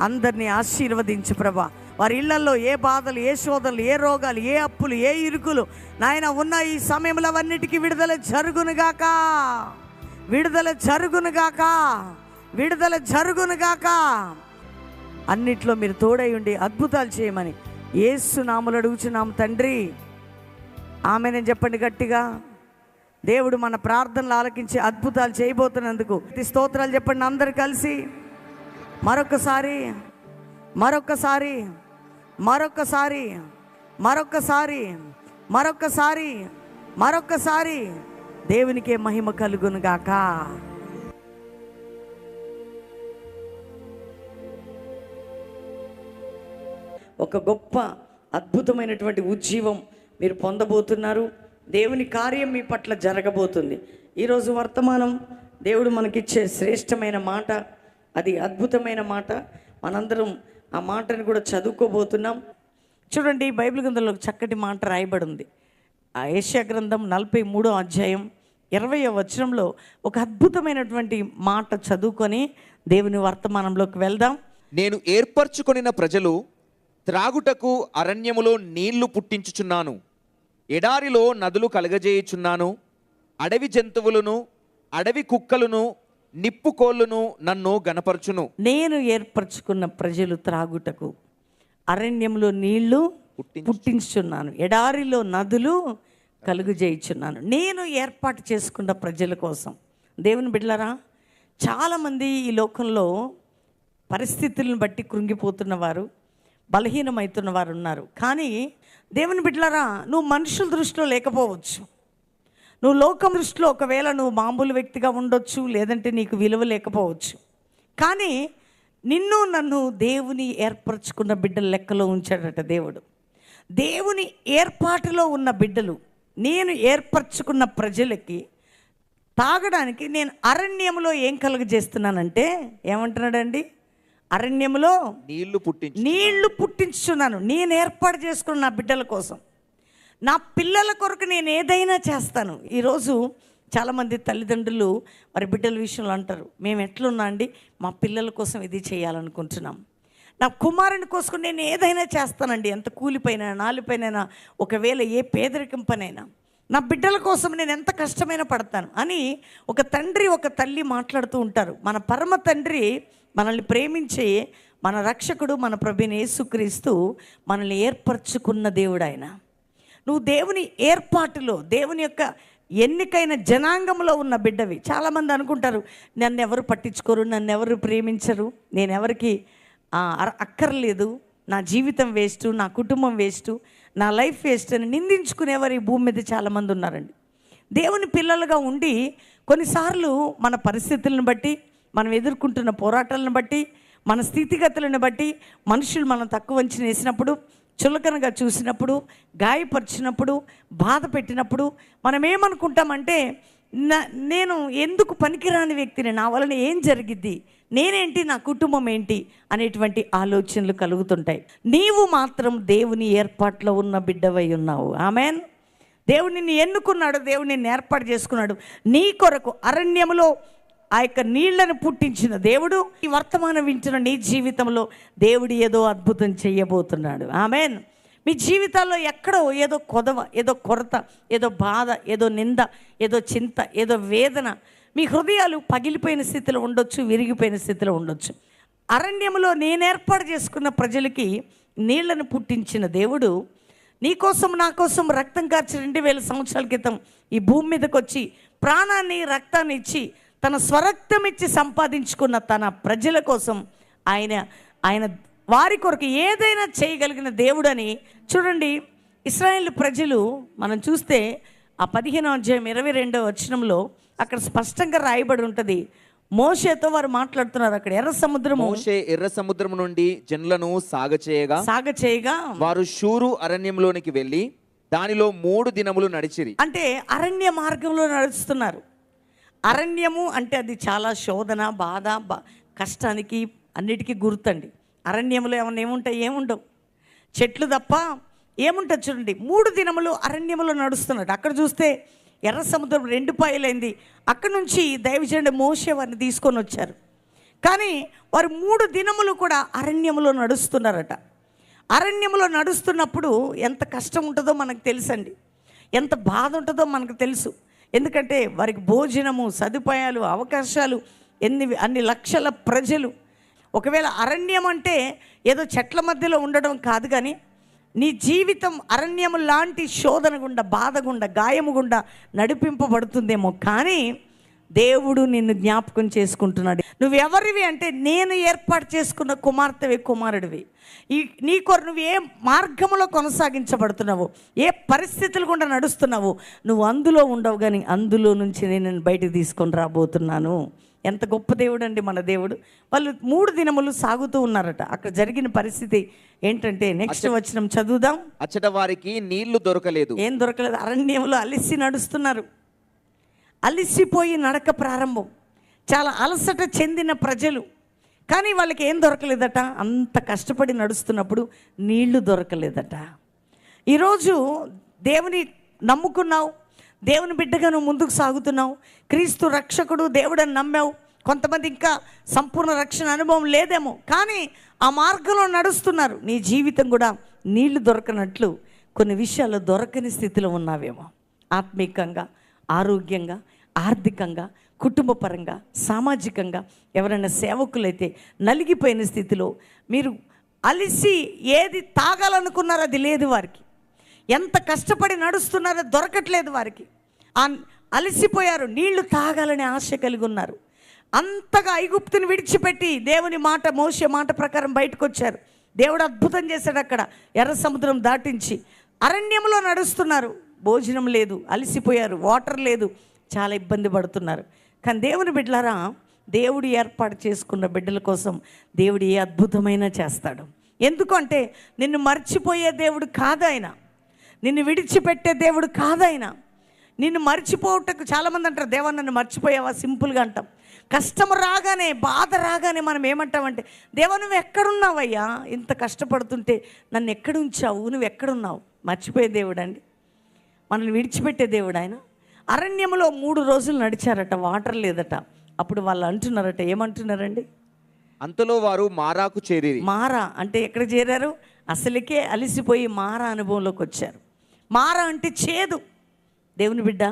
అందరినీ ఆశీర్వదించు ప్రభా. వారి ఇళ్లలో ఏ బాధలు, ఏ శోధనలు, ఏ రోగాలు, ఏ అప్పులు, ఏ ఇరుకులు నాయన ఉన్న ఈ సమయంలో అవన్నిటికీ విడుదల జరుగునుగాక, విడుదల జరుగునుగాక, విడుదల జరుగునుగాక. అన్నిట్లో మీరు తోడై ఉండి అద్భుతాలు చేయమని యేసు నామములో అడుగుచున్నాము తండ్రి. ఆమేనని చెప్పండి గట్టిగా. దేవుడు మన ప్రార్థనలు ఆలకించి అద్భుతాలు చేయబోతున్నందుకు స్తోత్రాలు చెప్పండి అందరు కలిసి. మరొకసారి, మరొకసారి, మరొకసారి, మరొకసారి, మరొకసారి, మరొకసారి దేవునికే మహిమ కలుగునుగాక. ఒక గొప్ప అద్భుతమైనటువంటి ఉజ్జీవం మీరు పొందబోతున్నారు. దేవుని కార్యం మీ పట్ల జరగబోతుంది. ఈరోజు వర్తమానం దేవుడు మనకిచ్చే శ్రేష్టమైన మాట, అది అద్భుతమైన మాట. మనందరం ఆ మాటను కూడా చదువుకోబోతున్నాం. చూడండి, బైబిల్ గ్రంథంలో చక్కటి మాట రాయబడి ఉంది. ఆ యెషయా గ్రంథం 43వ అధ్యాయం 20వ వచనంలో ఒక అద్భుతమైనటువంటి మాట చదువుకొని దేవుని వర్తమానంలోకి వెళ్దాం. నేను ఏర్పరచుకొనిన ప్రజలు త్రాగుటకు అరణ్యములో నీళ్లు పుట్టించుచున్నాను, ఎడారిలో నదులు కలగజేయుచున్నాను. అడవి జంతువులను, అడవి కుక్కలను, నిప్పుకోళ్ళను నన్ను గణపరచును. నేను ఏర్పరచుకున్న ప్రజలు త్రాగుటకు అరణ్యంలో నీళ్లు పుట్టించుచున్నాను, ఎడారిలో నదులు కలుగజేయుచున్నాను. నేను ఏర్పాటు చేసుకున్న ప్రజల కోసం. దేవుని బిడ్డలారా, చాలామంది ఈ లోకంలో పరిస్థితులను బట్టి కృంగిపోతున్న వారు, బలహీనమవుతున్న వారు ఉన్నారు. కానీ దేవుని బిడ్డలారా, నువ్వు మనుషుల దృష్టిలో లేకపోవచ్చు. నువ్వు లోకం దృష్టిలో ఒకవేళ నువ్వు మామూలు వ్యక్తిగా ఉండొచ్చు, లేదంటే నీకు విలువ లేకపోవచ్చు. కానీ నిన్ను నన్ను దేవుని ఏర్పరచుకున్న బిడ్డల లెక్కలో ఉంచాడట దేవుడు. దేవుని ఏర్పాటులో ఉన్న బిడ్డలు, నేను ఏర్పరచుకున్న ప్రజలకి తాగడానికి నేను అరణ్యంలో ఏం కలుగజేస్తున్నానంటే, ఏమంటున్నాడండి? అరణ్యంలో నీళ్లు పుట్టించున్నాను. నేను ఏర్పాటు చేసుకున్న నా బిడ్డల కోసం, నా పిల్లల కొరకు నేను ఏదైనా చేస్తాను. ఈరోజు చాలామంది తల్లిదండ్రులు వారి బిడ్డల విషయంలో అంటారు, మేము ఎట్లున్నా అండి, మా పిల్లల కోసం ఇది చేయాలనుకుంటున్నాం, నా కుమారుని కోసం నేను ఏదైనా చేస్తానండి, ఎంత కూలిపోయినా నాలుపైనా, ఒకవేళ ఏ పేదరికం పనైనా నా బిడ్డల కోసం నేను ఎంత కష్టమైనా పడతాను అని ఒక తండ్రి ఒక తల్లి మాట్లాడుతూ ఉంటారు. మన పరమ తండ్రి మనల్ని ప్రేమించే మన రక్షకుడు మన ప్రభువైన యేసుక్రీస్తు మనల్ని ఏర్పరచుకున్న దేవుడు ఆయన. నువ్వు దేవుని ఏర్పాటులో, దేవుని యొక్క ఎన్నికైన జనాంగంలో ఉన్న బిడ్డవి. చాలామంది అనుకుంటారు, నన్ను ఎవరు పట్టించుకోరు, నన్ను ఎవరు ప్రేమించరు, నేను ఎవరికి అక్కర్లేదు, నా జీవితం వేస్ట్, నా కుటుంబం వేస్ట్, నా లైఫ్ వేస్ట్ అని నిందించుకునేవారు ఈ భూమి మీద చాలామంది ఉన్నారండి. దేవుని పిల్లలుగా ఉండి కొన్నిసార్లు మన పరిస్థితులను బట్టి, మనం ఎదుర్కొంటున్న పోరాటాలను బట్టి, మన స్థితిగతులను బట్టి మనుషులు మనం తక్కువ అంచనా వేసినప్పుడు, చులకనగా చూసినప్పుడు, గాయపరిచినప్పుడు, బాధ పెట్టినప్పుడు మనం ఏమనుకుంటామంటే, నేను ఎందుకు పనికిరాని వ్యక్తిని, నా వలన ఏం జరిగిద్ది, నేనేంటి, నా కుటుంబం ఏంటి అనేటువంటి ఆలోచనలు కలుగుతుంటాయి. నీవు మాత్రం దేవుని ఏర్పాట్లో ఉన్న బిడ్డవై ఉన్నావు. ఆమెన్. దేవుడు నిన్ను ఎన్నుకున్నాడు, దేవుడు నిన్ను ఏర్పాటు చేసుకున్నాడు. నీ కొరకు అరణ్యములో ఆ యొక్క నీళ్లను పుట్టించిన దేవుడు ఈ వర్తమానం వింటున్న నీ జీవితంలో దేవుడు ఏదో అద్భుతం చేయబోతున్నాడు. ఆమెన్. మీ జీవితాల్లో ఎక్కడో ఏదో కొదవ, ఏదో కొరత, ఏదో బాధ, ఏదో నింద, ఏదో చింత, ఏదో వేదన, మీ హృదయాలు పగిలిపోయిన స్థితిలో ఉండొచ్చు, విరిగిపోయిన స్థితిలో ఉండొచ్చు. అరణ్యంలో నేను ఏర్పాటు చేసుకున్న ప్రజలకి నీళ్లను పుట్టించిన దేవుడు నీ కోసం నా కోసం రక్తం కార్చి 2000 సంవత్సరాల క్రితం ఈ భూమి మీదకి వచ్చి ప్రాణాన్ని రక్తాన్ని ఇచ్చి తన స్వరక్తం ఇచ్చి సంపాదించుకున్న తన ప్రజల కోసం ఆయన వారి కొరకు ఏదైనా చేయగలిగిన దేవుడు అని. చూడండి, ఇశ్రాయేలు ప్రజలు మనం చూస్తే ఆ 15వ అధ్యాయం 22వ వచనంలో అక్కడ స్పష్టంగా రాయబడి ఉంటుంది. మోషేతో వారు మాట్లాడుతున్నారు. అక్కడ ఎర్ర సముద్రం నుండి జనులను సాగచేయగా వారు షూరు అరణ్యంలోనికి వెళ్ళి దానిలో 3 దినములు నడిచిరి. అంటే అరణ్య మార్గంలో నడుస్తున్నారు. అరణ్యము అంటే అది చాలా శోధన, బాధ, కష్టానికి అన్నిటికీ గుర్తండి. అరణ్యంలో ఏముంటాయి? ఏముండవు, చెట్లు తప్ప ఏముంటుంది. చూడండి, 3 దినములు అరణ్యములో నడుస్తున్నాడు. అక్కడ చూస్తే ఎర్ర సముద్రం 2 పాయలైంది. అక్కడ నుంచి దైవజనుడు మోషే వారిని తీసుకొని వచ్చారు. కానీ వారు 3 దినములు కూడా అరణ్యములో నడుస్తున్నారట. అరణ్యములో నడుస్తున్నప్పుడు ఎంత కష్టం ఉంటుందో మనకు తెలుసండి, ఎంత బాధ ఉంటుందో మనకు తెలుసు. ఎందుకంటే వారికి భోజనము, సదుపాయాలు, అవకాశాలు, అన్ని లక్షల ప్రజలు. ఒకవేళ అరణ్యం అంటే ఏదో చెట్ల మధ్యలో ఉండడం కాదు, కానీ నీ జీవితం అరణ్యము లాంటి శోధన గుండా, బాధ గుండా, గాయము గుండా నడిపింపబడుతుందేమో, కానీ దేవుడు నిన్ను జ్ఞాపకం చేసుకుంటున్నాడు. నువ్వెవరివి అంటే, నేను ఏర్పాటు చేసుకున్న కుమార్తెవి, కుమారుడివి. నీ కొరకు నువ్వు ఏ మార్గంలో కొనసాగించబడుతున్నావు, ఏ పరిస్థితులు గుండా నడుస్తున్నావు, నువ్వు అందులో ఉండవు, కానీ అందులో నుంచి నేను బయటకు తీసుకొని రాబోతున్నాను. ఎంత గొప్ప దేవుడు అండి మన దేవుడు. వాళ్ళు 3 దినములు సాగుతూ ఉన్నారట. అక్కడ జరిగిన పరిస్థితి ఏంటంటే, నెక్స్ట్ వచనం చదువుదాం. అచ్చట వారికి నీళ్లు దొరకలేదు. ఏం దొరకలేదు? అరణ్యంలో అలిసి నడుస్తున్నారు. అలిసిపోయి నడక ప్రారంభం. చాలా అలసట చెందిన ప్రజలు. కానీ వాళ్ళకి ఏం దొరకలేదట? అంత కష్టపడి నడుస్తున్నప్పుడు నీళ్లు దొరకలేదట. ఈరోజు దేవుని నమ్ముకున్నావు, దేవుని బిడ్డగా నువ్వు ముందుకు సాగుతున్నావు, క్రీస్తు రక్షకుడు దేవుడని నమ్మావు. కొంతమంది ఇంకా సంపూర్ణ రక్షణ అనుభవం లేదేమో, కానీ ఆ మార్గంలో నడుస్తున్నారు. నీ జీవితం కూడా నీళ్లు దొరకనట్లు కొన్ని విషయాలు దొరకని స్థితిలో ఉన్నావేమో. ఆత్మీకంగా, ఆరోగ్యంగా, ఆర్థికంగా, కుటుంబపరంగా, సామాజికంగా ఎవరైనా సేవకులైతే నలిగిపోయిన స్థితిలో మీరు అలిసి ఏది తాగాలనుకున్నారో అది లేదు వారికి. ఎంత కష్టపడి నడుస్తున్నారో దొరకట్లేదు వారికి. అలసిపోయారు, నీళ్లు తాగాలని ఆశ కలిగి ఉన్నారు. అంతగా ఐగుప్తుని విడిచిపెట్టి దేవుని మాట, మోషే మాట ప్రకారం బయటకు వచ్చారు. దేవుడు అద్భుతం చేశాడు. అక్కడ ఎర్ర సముద్రం దాటించి అరణ్యంలో నడుస్తున్నారు. భోజనం లేదు, అలసిపోయారు, వాటర్ లేదు, చాలా ఇబ్బంది పడుతున్నారు. కానీ దేవుని బిడ్డలారా, దేవుడు ఏర్పాటు చేసుకున్న బిడ్డల కోసం దేవుడు ఏ అద్భుతమైన చేస్తాడు. ఎందుకంటే నిన్ను మర్చిపోయే దేవుడు కాదాయన, నిన్ను విడిచిపెట్టే దేవుడు కాదాయన. నిన్ను మర్చిపోవటకు చాలామంది అంటారు, దేవా నన్ను మర్చిపోయావా, సింపుల్గా అంటాం. కష్టం రాగానే, బాధ రాగానే మనం ఏమంటామంటే, దేవా నువ్వు ఎక్కడున్నావయ్యా, ఇంత కష్టపడుతుంటే నన్ను ఎక్కడ ఉంచావు, నువ్వు ఎక్కడున్నావు. మర్చిపోయే దేవుడు అండి, మనల్ని విడిచిపెట్టే దేవుడు ఆయన. అరణ్యంలో 3 రోజులు నడిచారట, వాటర్ లేదట. అప్పుడు వాళ్ళు అంటున్నారట, ఏమంటున్నారండి? అంతలో వారు మారాకు చేరిరి. మారా అంటే ఎక్కడ చేరారు? అసలుకే అలిసిపోయి మారా అనుభవంలోకి వచ్చారు. మారా అంటే చేదు. దేవుని బిడ్డ,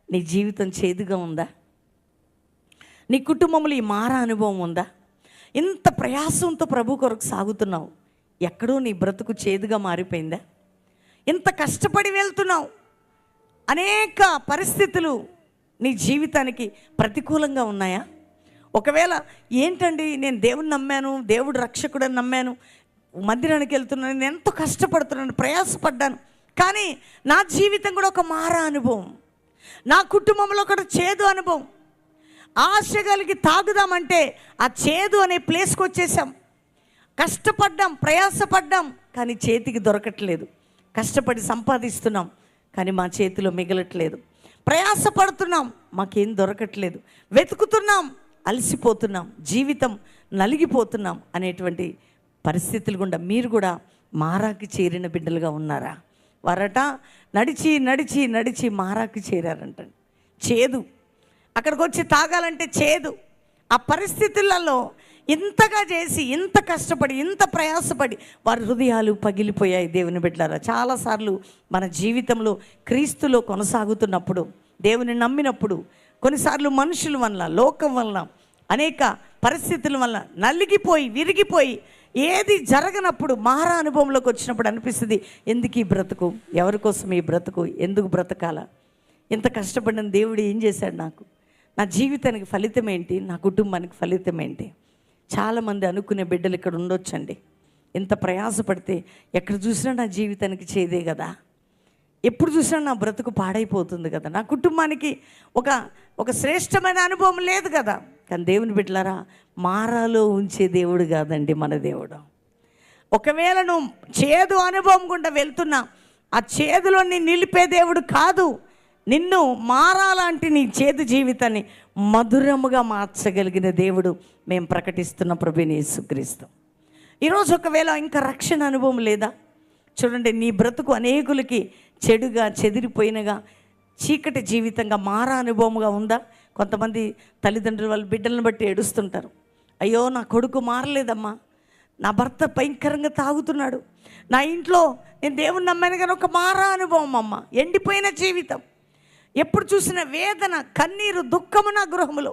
నీ జీవితం చేదుగా ఉందా? నీ కుటుంబంలో ఈ మారా అనుభవం ఉందా? ఇంత ప్రయాసంతో ప్రభు కొరకు సాగుతున్నావు, ఎక్కడో నీ బ్రతుకు చేదుగా మారిపోయిందా? ఇంత కష్టపడి వెళ్తున్నావు, అనేక పరిస్థితులు నీ జీవితానికి ప్రతికూలంగా ఉన్నాయా? ఒకవేళ ఏంటండి, నేను దేవుని నమ్మాను, దేవుడు రక్షకుడని నమ్మాను, మందిరానికి వెళ్తున్నాను, నేను ఎంతో కష్టపడుతున్నాను, ప్రయాసపడ్డాను, కానీ నా జీవితం కూడా ఒక మారా అనుభవం, నా కుటుంబంలో కూడా చేదు అనుభవం. ఆశ కలిగి తాగుదామంటే ఆ చేదు అనే ప్లేస్కి వచ్చేసాం. కష్టపడ్డాం, ప్రయాసపడ్డాం, కానీ చేతికి దొరకట్లేదు. కష్టపడి సంపాదిస్తున్నాం, కానీ మా చేతిలో మిగలట్లేదు. ప్రయాసపడుతున్నాం, మాకేం దొరకట్లేదు. వెతుకుతున్నాం, అలసిపోతున్నాం, జీవితం నలిగిపోతున్నాం అనేటువంటి పరిస్థితులు గుండా మీరు కూడా మారాకి చేరిన బిడ్డలుగా ఉన్నారా? వారట నడిచి నడిచి నడిచి మారాకి చేరారంటండి. చేదు, అక్కడికి వచ్చి తాగాలంటే చేదు. ఆ పరిస్థితులలో ఇంతగా చేసి, ఇంత కష్టపడి, ఇంత ప్రయాసపడి వారి హృదయాలు పగిలిపోయాయి. దేవుని బిడ్డలారా, చాలాసార్లు మన జీవితంలో క్రీస్తులో కొనసాగుతున్నప్పుడు, దేవుని నమ్మినప్పుడు, కొన్నిసార్లు మనుషుల వల్ల, లోకం వల్ల, అనేక పరిస్థితుల వల్ల నలిగిపోయి, విరిగిపోయి, ఏది జరగనప్పుడు మారా అనుభవంలోకి వచ్చినప్పుడు అనిపిస్తుంది, ఎందుకు ఈ బ్రతుకు, ఎవరి కోసం ఈ బ్రతుకు, ఎందుకు బ్రతకాల, ఇంత కష్టపడిన దేవుడు ఏం చేశాడు నాకు, నా జీవితానికి ఫలితం ఏంటి, నా కుటుంబానికి ఫలితం ఏంటి? చాలామంది అనుకునే బిడ్డలు ఇక్కడ ఉండొచ్చండి. ఇంత ప్రయాసపడితే ఎక్కడ చూసినా నా జీవితానికి చేదే కదా, ఎప్పుడు చూసినా నా బ్రతుకు పాడైపోతుంది కదా, నా కుటుంబానికి ఒక శ్రేష్టమైన అనుభవం లేదు కదా. కానీ దేవుని బిడ్డలారా, మారాలో ఉంచే దేవుడు కాదండి మన దేవుడు. ఒకవేళ నువ్వు చేదు అనుభవం గుండా వెళ్తున్నా, ఆ చేదులో నిలిపే దేవుడు కాదు. నిన్ను మారాలాంటి నీ చేదు జీవితాన్ని మధురముగా మార్చగలిగిన దేవుడు మేము ప్రకటిస్తున్న ప్రభువైన యేసుక్రీస్తు. ఈరోజు ఒకవేళ ఇంకా రక్షణ అనుభవం లేదా, చూడండి, నీ బ్రతుకు అనేకులకి చెడుగా, చెదిరిపోయినగా, చీకటి జీవితంగా, మారా అనుభవంగా ఉందా? కొంతమంది తల్లిదండ్రులు వాళ్ళ బిడ్డలను బట్టి ఏడుస్తుంటారు, అయ్యో నా కొడుకు మారలేదమ్మా, నా భర్త భయంకరంగా తాగుతున్నాడు, నా ఇంట్లో నేను దేవుని నమ్మాను కానీ ఒక మారా అనుభవం అమ్మ, ఎండిపోయిన జీవితం, ఎప్పుడు చూసిన వేదన, కన్నీరు, దుఃఖము నా గృహములో,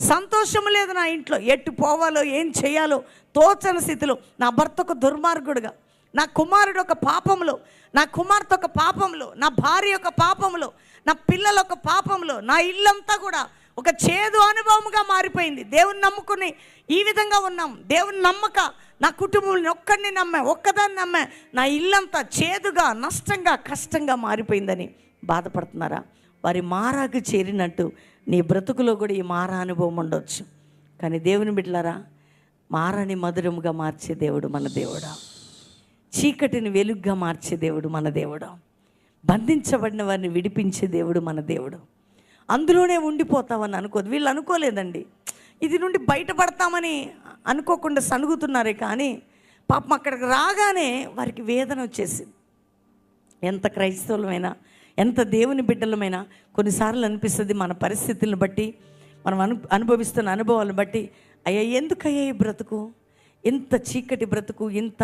సంతోషము లేదు నా ఇంట్లో, ఎట్టు పోవాలో ఏం చేయాలో తోచని స్థితిలో, నా భర్త ఒక దుర్మార్గుడుగా, నా కుమారుడు ఒక పాపంలో, నా కుమార్తె ఒక పాపంలో, నా భార్య ఒక పాపంలో, నా పిల్లలు ఒక పాపంలో, నా ఇల్లంతా కూడా ఒక చేదు అనుభవంగా మారిపోయింది. దేవుని నమ్ముకుని ఈ విధంగా ఉన్నాం, దేవుని నమ్మక నా కుటుంబంలో ఒక్కడిని నమ్మా, ఒక్కదాన్ని నమ్మా, నా ఇల్లంతా చేదుగా, నష్టంగా, కష్టంగా మారిపోయిందని బాధపడుతున్నారా? వారి మారాకు చేరినట్టు నీ బ్రతుకులో కూడా ఈ మారా అనుభవం ఉండొచ్చు. కానీ దేవుని బిడ్డలారా, మారాని మధురముగా మార్చే దేవుడు మన దేవుడా, చీకటిని వెలుగుగా మార్చే దేవుడు మన దేవుడా, బంధించబడిన వారిని విడిపించే దేవుడు మన దేవుడు. అందులోనే ఉండిపోతామని అనుకోదు. వీళ్ళు అనుకోలేదండి, ఇది నుండి బయటపడతామని అనుకోకుండా సనుగుతున్నారే, కానీ పాపం అక్కడికి రాగానే వారికి వేదన వచ్చేసింది. ఎంత క్రైస్తవులమైనా, ఎంత దేవుని బిడ్డలమైనా కొన్నిసార్లు అనిపిస్తుంది, మన పరిస్థితులను బట్టి, మనం అనుభవిస్తున్న అనుభవాలను బట్టి, అయ్యా ఎందుకయ్యా ఈ బ్రతుకు, ఇంత చీకటి బ్రతుకు, ఇంత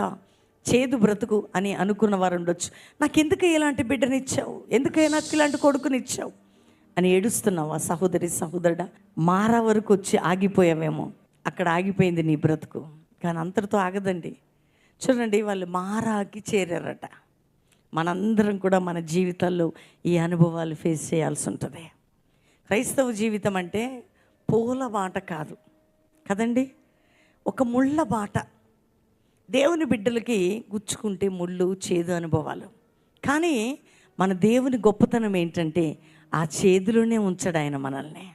చేదు బ్రతుకు అని అనుకున్న వారు ఉండొచ్చు. నాకెందుకయ్యా ఇలాంటి బిడ్డనిచ్చావు, ఎందుకయ్యా నాకు ఇలాంటి కొడుకునిచ్చావు అని ఏడుస్తున్నావా సహోదరి, సహోదరుడా? మారా వరకు వచ్చి ఆగిపోయావేమో, అక్కడ ఆగిపోయింది నీ బ్రతుకు. కానీ అంతటితో ఆగదండి. చూడండి, వాళ్ళు మారాకి చేరారట. మనందరం కూడా మన జీవితాల్లో ఈ అనుభవాలు ఫేస్ చేయాల్సి ఉంటుంది. క్రైస్తవ జీవితం అంటే పూల బాట కాదు కదండి, ఒక ముళ్ళ బాట. దేవుని బిడ్డలకి గుచ్చుకుంటే ముళ్ళు, చేదు అనుభవాలు. కానీ మన దేవుని గొప్పతనం ఏంటంటే ఆ చేదులోనే ఉంచడు ఆయన మనల్ని.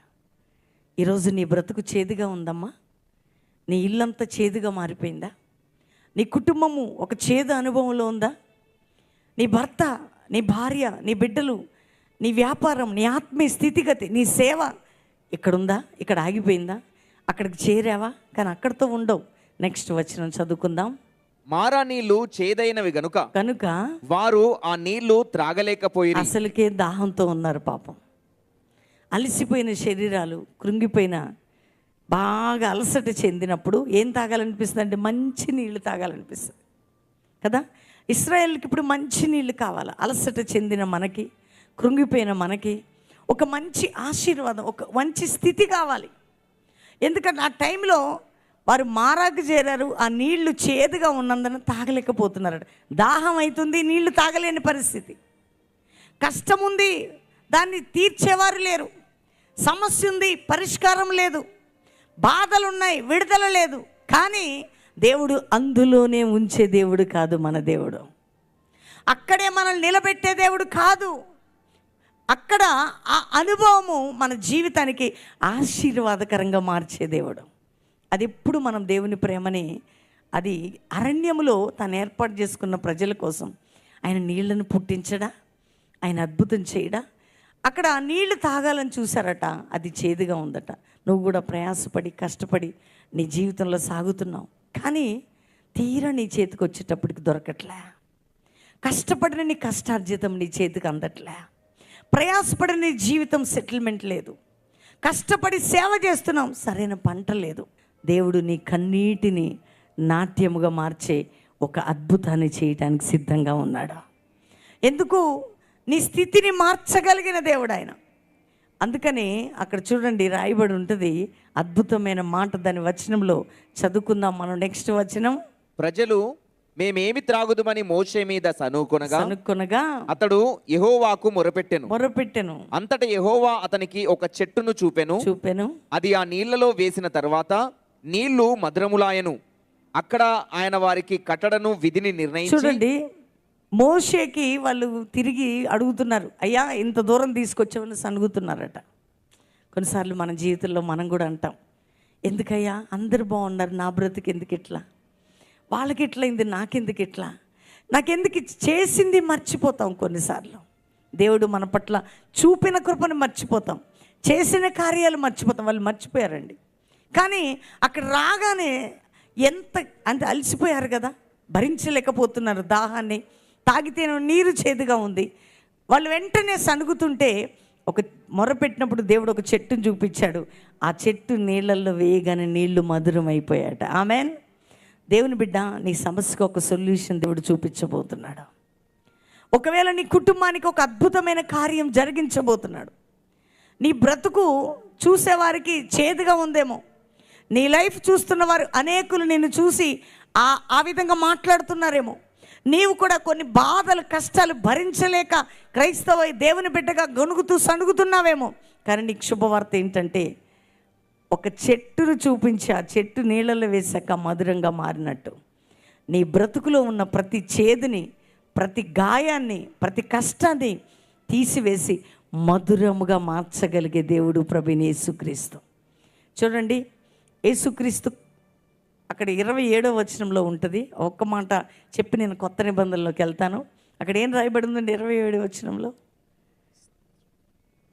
ఈరోజు నీ బ్రతుకు చేదుగా ఉందమ్మా? నీ ఇల్లంతా చేదుగా మారిపోయిందా? నీ కుటుంబము ఒక చేదు అనుభవంలో ఉందా? నీ భర్త, నీ భార్య, నీ బిడ్డలు, నీ వ్యాపారం, నీ ఆత్మీయ స్థితిగతి, నీ సేవ ఇక్కడుందా? ఇక్కడ ఆగిపోయిందా? అక్కడికి చేరావా? కానీ అక్కడితో ఉండవు. నెక్స్ట్ వచనం చదువుకుందాం. మారా నీళ్లు చేదైనవి కనుక వారు ఆ నీళ్లు త్రాగలేకపోయి. అసలుకే దాహంతో ఉన్నారు పాపం. అలసిపోయిన శరీరాలు, కృంగిపోయిన, బాగా అలసట చెందినప్పుడు ఏం తాగాలనిపిస్తుంది అంటే మంచి నీళ్ళు తాగాలనిపిస్తుంది కదా. ఇశ్రాయేలుకి ఇప్పుడు మంచి నీళ్ళు కావాలి. అలసట చెందిన మనకి, కృంగిపోయిన మనకి ఒక మంచి ఆశీర్వాదం, ఒక మంచి స్థితి కావాలి. ఎందుకంటే ఆ టైంలో వారు మారాకు చేరారు. ఆ నీళ్లు చేదుగా ఉన్నందున తాగలేకపోతున్నారట. దాహం అవుతుంది, నీళ్లు తాగలేని పరిస్థితి. కష్టం ఉంది, దాన్ని తీర్చేవారు లేరు. సమస్య ఉంది, పరిష్కారం లేదు. బాధలున్నాయి, విడుదల లేదు. కానీ దేవుడు అందులోనే ఉంచే దేవుడు కాదు మన దేవుడు. అక్కడే మనల్ని నిలబెట్టే దేవుడు కాదు. అక్కడ ఆ అనుభవము మన జీవితానికి ఆశీర్వాదకరంగా మార్చే దేవుడు. అది ఎప్పుడు మనం దేవుని ప్రేమని, అది అరణ్యములో తను ఏర్పాటు చేసుకున్న ప్రజల కోసం ఆయన నీళ్లను పుట్టించడా, ఆయన అద్భుతం చేయడా. అక్కడ ఆ నీళ్లు తాగాలని చూశారట, అది చేదుగా ఉందట. నువ్వు కూడా ప్రయాసపడి కష్టపడి నీ జీవితంలో సాగుతున్నావు, కానీ తీరా నీ చేతికి వచ్చేటప్పటికి దొరకట్లే. కష్టపడిన నీ కష్టార్జితం నీ చేతికి అందట్లే. ప్రయాసపడిన నీ జీవితం సెటిల్మెంట్ లేదు. కష్టపడి సేవ చేస్తున్నాం, సరైన పంట లేదు. దేవుడు నీ కన్నీటిని నాట్యముగా మార్చే ఒక అద్భుతాన్ని చేయడానికి సిద్ధంగా ఉన్నాడు. ఎందుకు? నీ స్థితిని మార్చగలిగిన దేవుడు ఆయన. అందుకని అక్కడ చూడండి రాయబడి ఉంటుంది అద్భుతమైన మాట. దాని వచనంలో చదువుకుందాం మనం. నెక్స్ట్ వచనం. ప్రజలు మేమేమి త్రాగుదుమని మోషే మీద సనుకొనగా అతడు యెహోవాకు మొరపెట్టెను. అంతట యెహోవా అతనికి ఒక చెట్టును చూపెను. అది ఆ నీళ్లలో వేసిన తర్వాత నీళ్లు మధురములాయను. అక్కడ ఆయన వారికి కట్టడను విధిని నిర్ణయించి. చూడండి, మోషేకి వాళ్ళు తిరిగి అడుగుతున్నారు, అయ్యా ఇంత దూరం తీసుకొచ్చామని సనుగుతున్నారట. కొన్నిసార్లు మన జీవితంలో మనం కూడా అంటాం, ఎందుకయ్యా అందరు బాగున్నారు, నా బ్రతుకు ఎందుకు ఇట్లా, వాళ్ళకి ఇట్లయింది, నాకెందుకు ఇట్లా, నాకెందుకు చేసింది మర్చిపోతాం. కొన్నిసార్లు దేవుడు మన పట్ల చూపిన కృపను మర్చిపోతాం, చేసిన కార్యాలు మర్చిపోతాం. వాళ్ళు మర్చిపోయారండి. కానీ అక్కడ రాగానే ఎంత అంటే అలసిపోయారు కదా, భరించలేకపోతున్నారు దాహాన్ని. తాగితే నీరు చేదుగా ఉంది. వాళ్ళు వెంటనే సనుగుతుంటే ఒక మొరపెట్టినప్పుడు దేవుడు ఒక చెట్టును చూపించాడు. ఆ చెట్టు నీళ్ళల్లో వేయగానే నీళ్లు మధురం అయిపోయాట. ఆమెన్. దేవుని బిడ్డ, నీ సమస్యకు ఒక సొల్యూషన్ దేవుడు చూపించబోతున్నాడు. ఒకవేళ నీ కుటుంబానికి ఒక అద్భుతమైన కార్యం జరిగించబోతున్నాడు. నీ బ్రతుకు చూసేవారికి చేదుగా ఉందేమో, నీ లైఫ్ చూస్తున్న వారు అనేకులు నిన్ను చూసి ఆ విధంగా మాట్లాడుతున్నారేమో. నీవు కూడా కొన్ని బాధలు, కష్టాలు భరించలేక క్రైస్తవ దేవుని బిడ్డగా గొనుగుతూ సణుగుతున్నావేమో. కానీ నీకు శుభవార్త ఏంటంటే, ఒక చెట్టును చూపించి ఆ చెట్టు నీళ్ళలో వేసాక మధురంగా మారినట్టు నీ బ్రతుకులో ఉన్న ప్రతి చేదుని, ప్రతి గాయాన్ని, ప్రతి కష్టాన్ని తీసివేసి మధురముగా మార్చగలిగే దేవుడు ప్రభువైన యేసుక్రీస్తు. చూడండి, యేసుక్రీస్తు అక్కడ 27వ వచనంలో ఉంటుంది. ఒక్క మాట చెప్పి నేను కొత్త నిబంధనలోకి వెళ్తాను. అక్కడ ఏం రాయబడిందండి 27వ వచనంలో?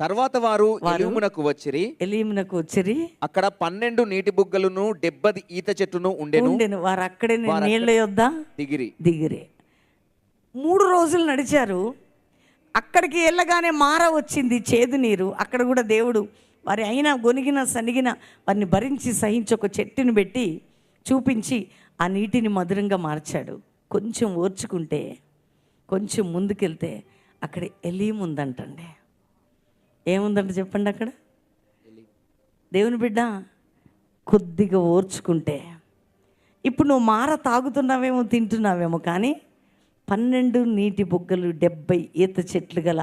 తర్వాత వారు ఎలీమునకు వచ్చిరి. అక్కడ 12 నీటి బుగ్గలను 70 ఈత చెట్టును ఉండెను. వారు అక్కడే నీళ్ళ యొద్ద దిగిరి. 3 రోజులు నడిచారు. అక్కడికి వెళ్ళగానే మార వచ్చింది, చేదు నీరు. అక్కడ కూడా దేవుడు వారి అయినా గొనిగిన సనిగిన వారిని భరించి సహించి ఒక చెట్టుని పెట్టి చూపించి ఆ నీటిని మధురంగా మార్చాడు. కొంచెం ఓర్చుకుంటే, కొంచెం ముందుకెళ్తే అక్కడ ఎలీం ఉందంటండి. ఏముందంట చెప్పండి అక్కడ? దేవుని బిడ్డ, కొద్దిగా ఓర్చుకుంటే, ఇప్పుడు నువ్వు మార తాగుతున్నావేమో, తింటున్నావేమో, కానీ 12 నీటి బుగ్గలు 70 ఈత చెట్లు గల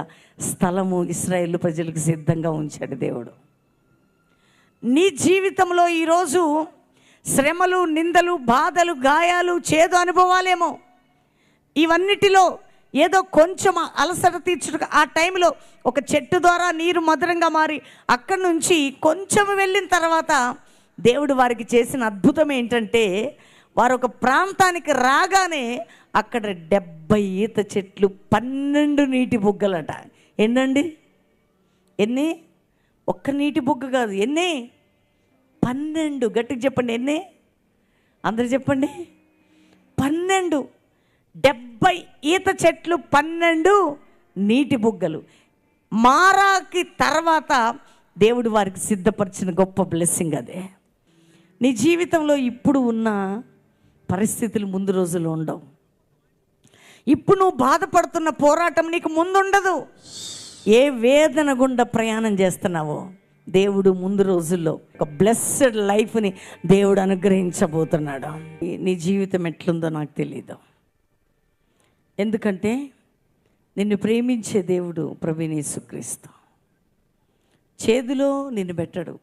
స్థలము ఇశ్రాయేలు ప్రజలకు సిద్ధంగా ఉంచాడు దేవుడు. నీ జీవితంలో ఈరోజు శ్రమలు, నిందలు, బాధలు, గాయాలు, చేదు అనుభవాలేమో, ఇవన్నిటిలో ఏదో కొంచెం అలసట తీర్చుట ఆ టైంలో ఒక చెట్టు ద్వారా నీరు మధురంగా మారి అక్కడి నుంచి కొంచెం వెళ్ళిన తర్వాత దేవుడు వారికి చేసిన అద్భుతం ఏంటంటే, వారు ఒక ప్రాంతానికి రాగానే అక్కడ 70 ఈత చెట్లు, 12 నీటి బుగ్గలట. ఎన్నండి? ఎన్ని? ఒక్క నీటి బుగ్గ కాదు, ఎన్ని? 12. గట్టిగా చెప్పండి, ఎన్ని? అందరు చెప్పండి. 12. 70 ఈత చెట్లు, 12 నీటి బుగ్గలు. మారాకి తర్వాత దేవుడు వారికి సిద్ధపరిచిన గొప్ప బ్లెస్సింగ్ అదే. నీ జీవితంలో ఇప్పుడు ఉన్న పరిస్థితులు ముందు రోజులు ఉండవు. ఇప్పుడు నువ్వు బాధపడుతున్న పోరాటం నీకు ముందుండదు. ఏ వేదన గుండా ప్రయాణం చేస్తున్నావో దేవుడు ముందు రోజుల్లో ఒక బ్లెస్సెడ్ లైఫ్ని దేవుడు అనుగ్రహించబోతున్నాడు. నీ జీవితం ఎట్లుందో నాకు తెలీదు. ఎందుకంటే నిన్ను ప్రేమించే దేవుడు ప్రభువైన యేసుక్రీస్తు చేతిలో నిన్ను పెట్టడు.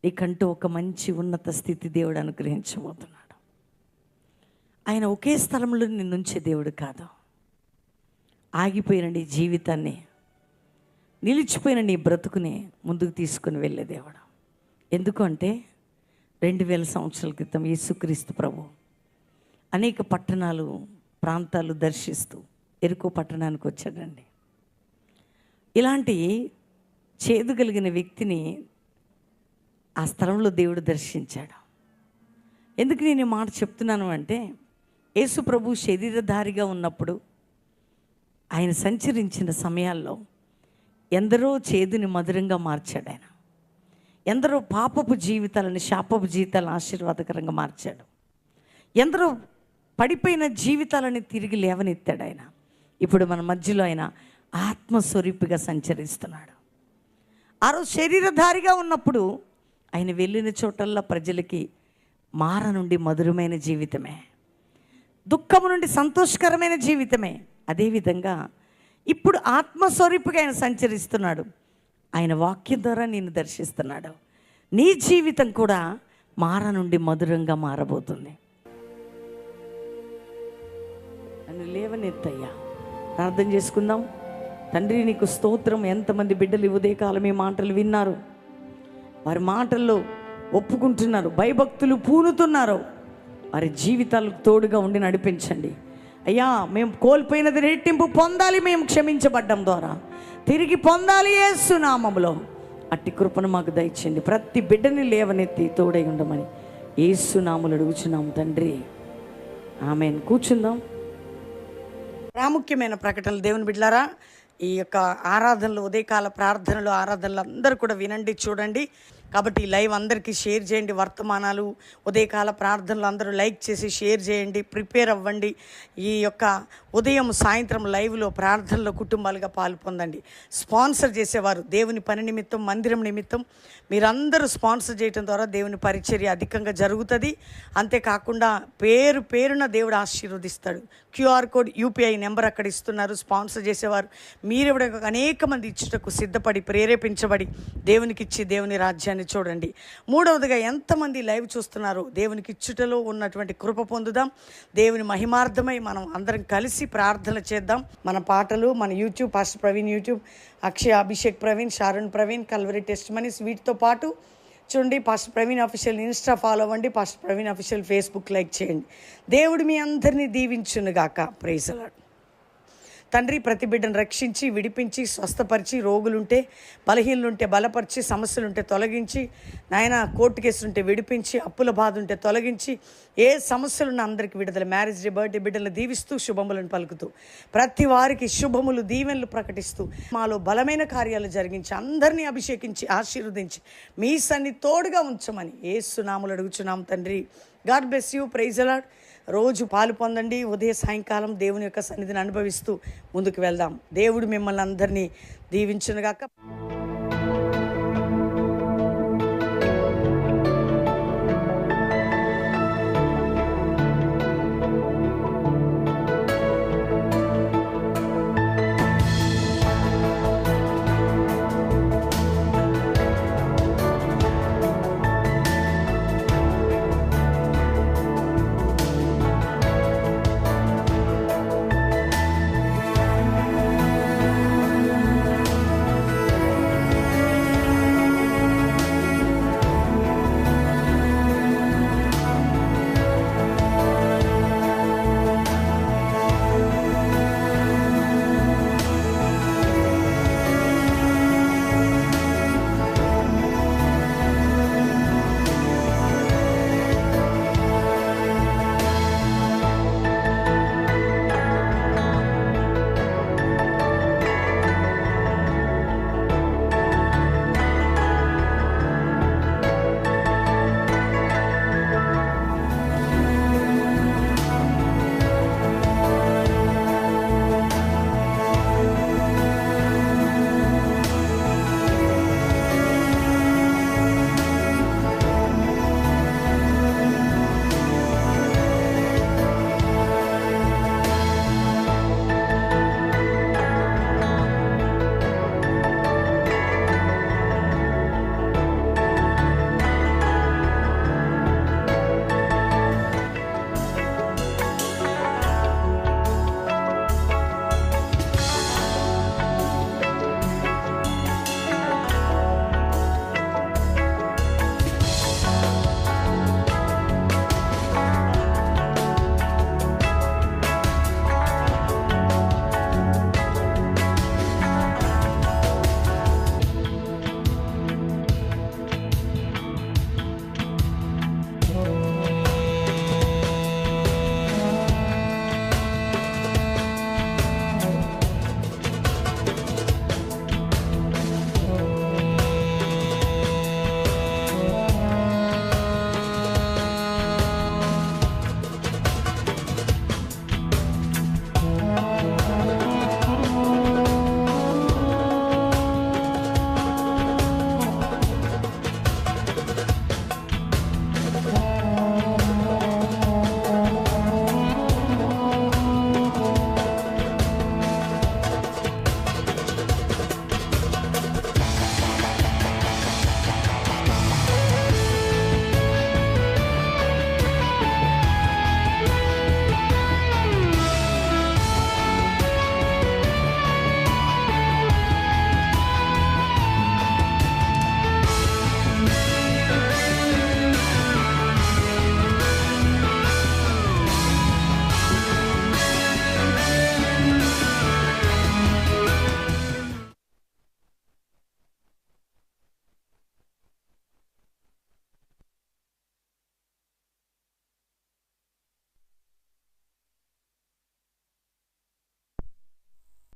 నీకంటూ ఒక మంచి ఉన్నత స్థితి దేవుడు అనుగ్రహించబోతున్నాడు. ఆయన ఒకే స్థలంలో నిన్నుంచే దేవుడు కాదు. ఆగిపోయిన నీ జీవితాన్ని, నిలిచిపోయిన నీ బ్రతుకుని ముందుకు తీసుకుని వెళ్ళే దేవుడు. ఎందుకు అంటే 2000 సంవత్సరాల క్రితం యేసుక్రీస్తు ప్రభు అనేక పట్టణాలు, ప్రాంతాలు దర్శిస్తూ ఎరుకో పట్టణానికి వచ్చాడండి. ఇలాంటి చేదు కలిగిన వ్యక్తిని ఆ స్థలంలో దేవుడు దర్శించాడు. ఎందుకు నేను ఈ మాట చెప్తున్నాను అంటే, యేసు ప్రభు శరీరధారిగా ఉన్నప్పుడు ఆయన సంచరించిన సమయాల్లో ఎందరో చేదుని మధురంగా మార్చాడు ఆయన. ఎందరో పాపపు జీవితాలను, శాపపు జీవితాలను ఆశీర్వాదకరంగా మార్చాడు. ఎందరో పడిపోయిన జీవితాలని తిరిగి లేవనెత్తాడు ఆయన. ఇప్పుడు మన మధ్యలో ఆయన ఆత్మస్వరూపిగా సంచరిస్తున్నాడు. ఆ రోజు శరీరధారిగా ఉన్నప్పుడు ఆయన వెళ్ళిన చోటల్లా ప్రజలకి మార నుండి మధురమైన జీవితమే, దుఃఖము నుండి సంతోషకరమైన జీవితమే. అదేవిధంగా ఇప్పుడు ఆత్మస్వరూపిగా ఆయన సంచరిస్తున్నాడు. ఆయన వాక్యం ద్వారా నేను దర్శిస్తున్నాడు. నీ జీవితం కూడా మార నుండి మధురంగా మారబోతుంది. నన్ను లేవనెత్తయ్యా. ప్రార్థన చేసుకుందాం. తండ్రి నీకు స్తోత్రం. ఎంతమంది బిడ్డలు ఈ ఉదయకాలం ఈ మాటలు విన్నారు, వారి మాటల్లో ఒప్పుకుంటున్నారు, భయభక్తులు పూనుతున్నారు. వారి జీవితాలకు తోడుగా ఉండి నడిపించండి అయ్యా. మేము కోల్పోయినది రెట్టింపు పొందాలి, మేము క్షమించబడ్డం ద్వారా తిరిగి పొందాలి యేసు నామములో. అట్టి కృపను మాకు దయచేయండి. ప్రతి బిడ్డని లేవనెత్తి తోడై ఉండమని యేసు నామములో అడుగుచున్నాం తండ్రి, ఆమేన్. కూర్చుందాం. ప్రాముఖ్యమైన ప్రకటనలు దేవుని బిడ్డలారా, ఈ యొక్క ఆరాధనలు, ఉదయకాల ప్రార్థనలు, ఆరాధనలు అందరూ కూడా వినండి, చూడండి. కాబట్టి ఈ లైవ్ అందరికీ షేర్ చేయండి. వర్తమానాలు, ఉదయకాల ప్రార్థనలు అందరూ లైక్ చేసి షేర్ చేయండి. ప్రిపేర్ అవ్వండి. ఈ యొక్క ఉదయం సాయంత్రం లైవ్లో ప్రార్థనలో కుటుంబాలుగా పాలు పొందండి. స్పాన్సర్ చేసేవారు దేవుని పని నిమిత్తం, మందిరం నిమిత్తం మీరందరూ స్పాన్సర్ చేయడం ద్వారా దేవుని పరిచర్య అధికంగా జరుగుతుంది. అంతేకాకుండా పేరు పేరున దేవుడు ఆశీర్వదిస్తాడు. QR కోడ్, UPI నెంబర్ అక్కడ ఇస్తున్నారు. స్పాన్సర్ చేసేవారు మీరు అనేక మంది ఇచ్చుటకు సిద్ధపడి, ప్రేరేపించబడి దేవునికి ఇచ్చి దేవుని రాజ్యాన్ని చూడండి. మూడవదిగా ఎంతమంది లైవ్ చూస్తున్నారు, దేవునికి ఇచ్చుటలో ఉన్నటువంటి కృప పొందుదాం. దేవుని మహిమార్థమై మనం అందరం కలిసి ప్రార్థన చేద్దాం. మన పాటలు, మన YouTube, pastor Praveen YouTube, Akshaya, Abhishek Praveen, Sharun Praveen, Calvary testimonies, వీటితో పాటు చూడండి pastor Praveen official Insta follow అవ్వండి. Pastor Praveen official Facebook like చేయండి. దేవుడు మీ అందరినీ దీవించునుగాక. Praise the Lord. తండ్రి, ప్రతి బిడ్డను రక్షించి, విడిపించి, స్వస్థపరిచి, రోగులుంటే, బలహీనులుంటే బలపరిచి, సమస్యలుంటే తొలగించి, నాయన కోర్టు కేసులుంటే విడిపించి, అప్పుల బాధ ఉంటే తొలగించి, ఏ సమస్యలున్న అందరికీ విడుదల. మ్యారేజ్ డే, బర్త్డే బిడ్డలను దీవిస్తూ శుభములను పలుకుతూ, ప్రతి వారికి శుభములు, దీవెనలు ప్రకటిస్తూ, మాలో బలమైన కార్యాలు జరిగించి, అందరినీ అభిషేకించి, ఆశీర్వదించి, మీ సన్ని తోడుగా ఉంచమని యేసు నామములో అడుగుచున్నాం తండ్రి. God bless you. Praise the Lord. రోజు పాలు పొందండి. ఉదయ సాయంకాలం దేవుని యొక్క సన్నిధిని అనుభవిస్తూ ముందుకు వెళ్దాం. దేవుడు మిమ్మల్ని అందరినీ దీవించునుగాక.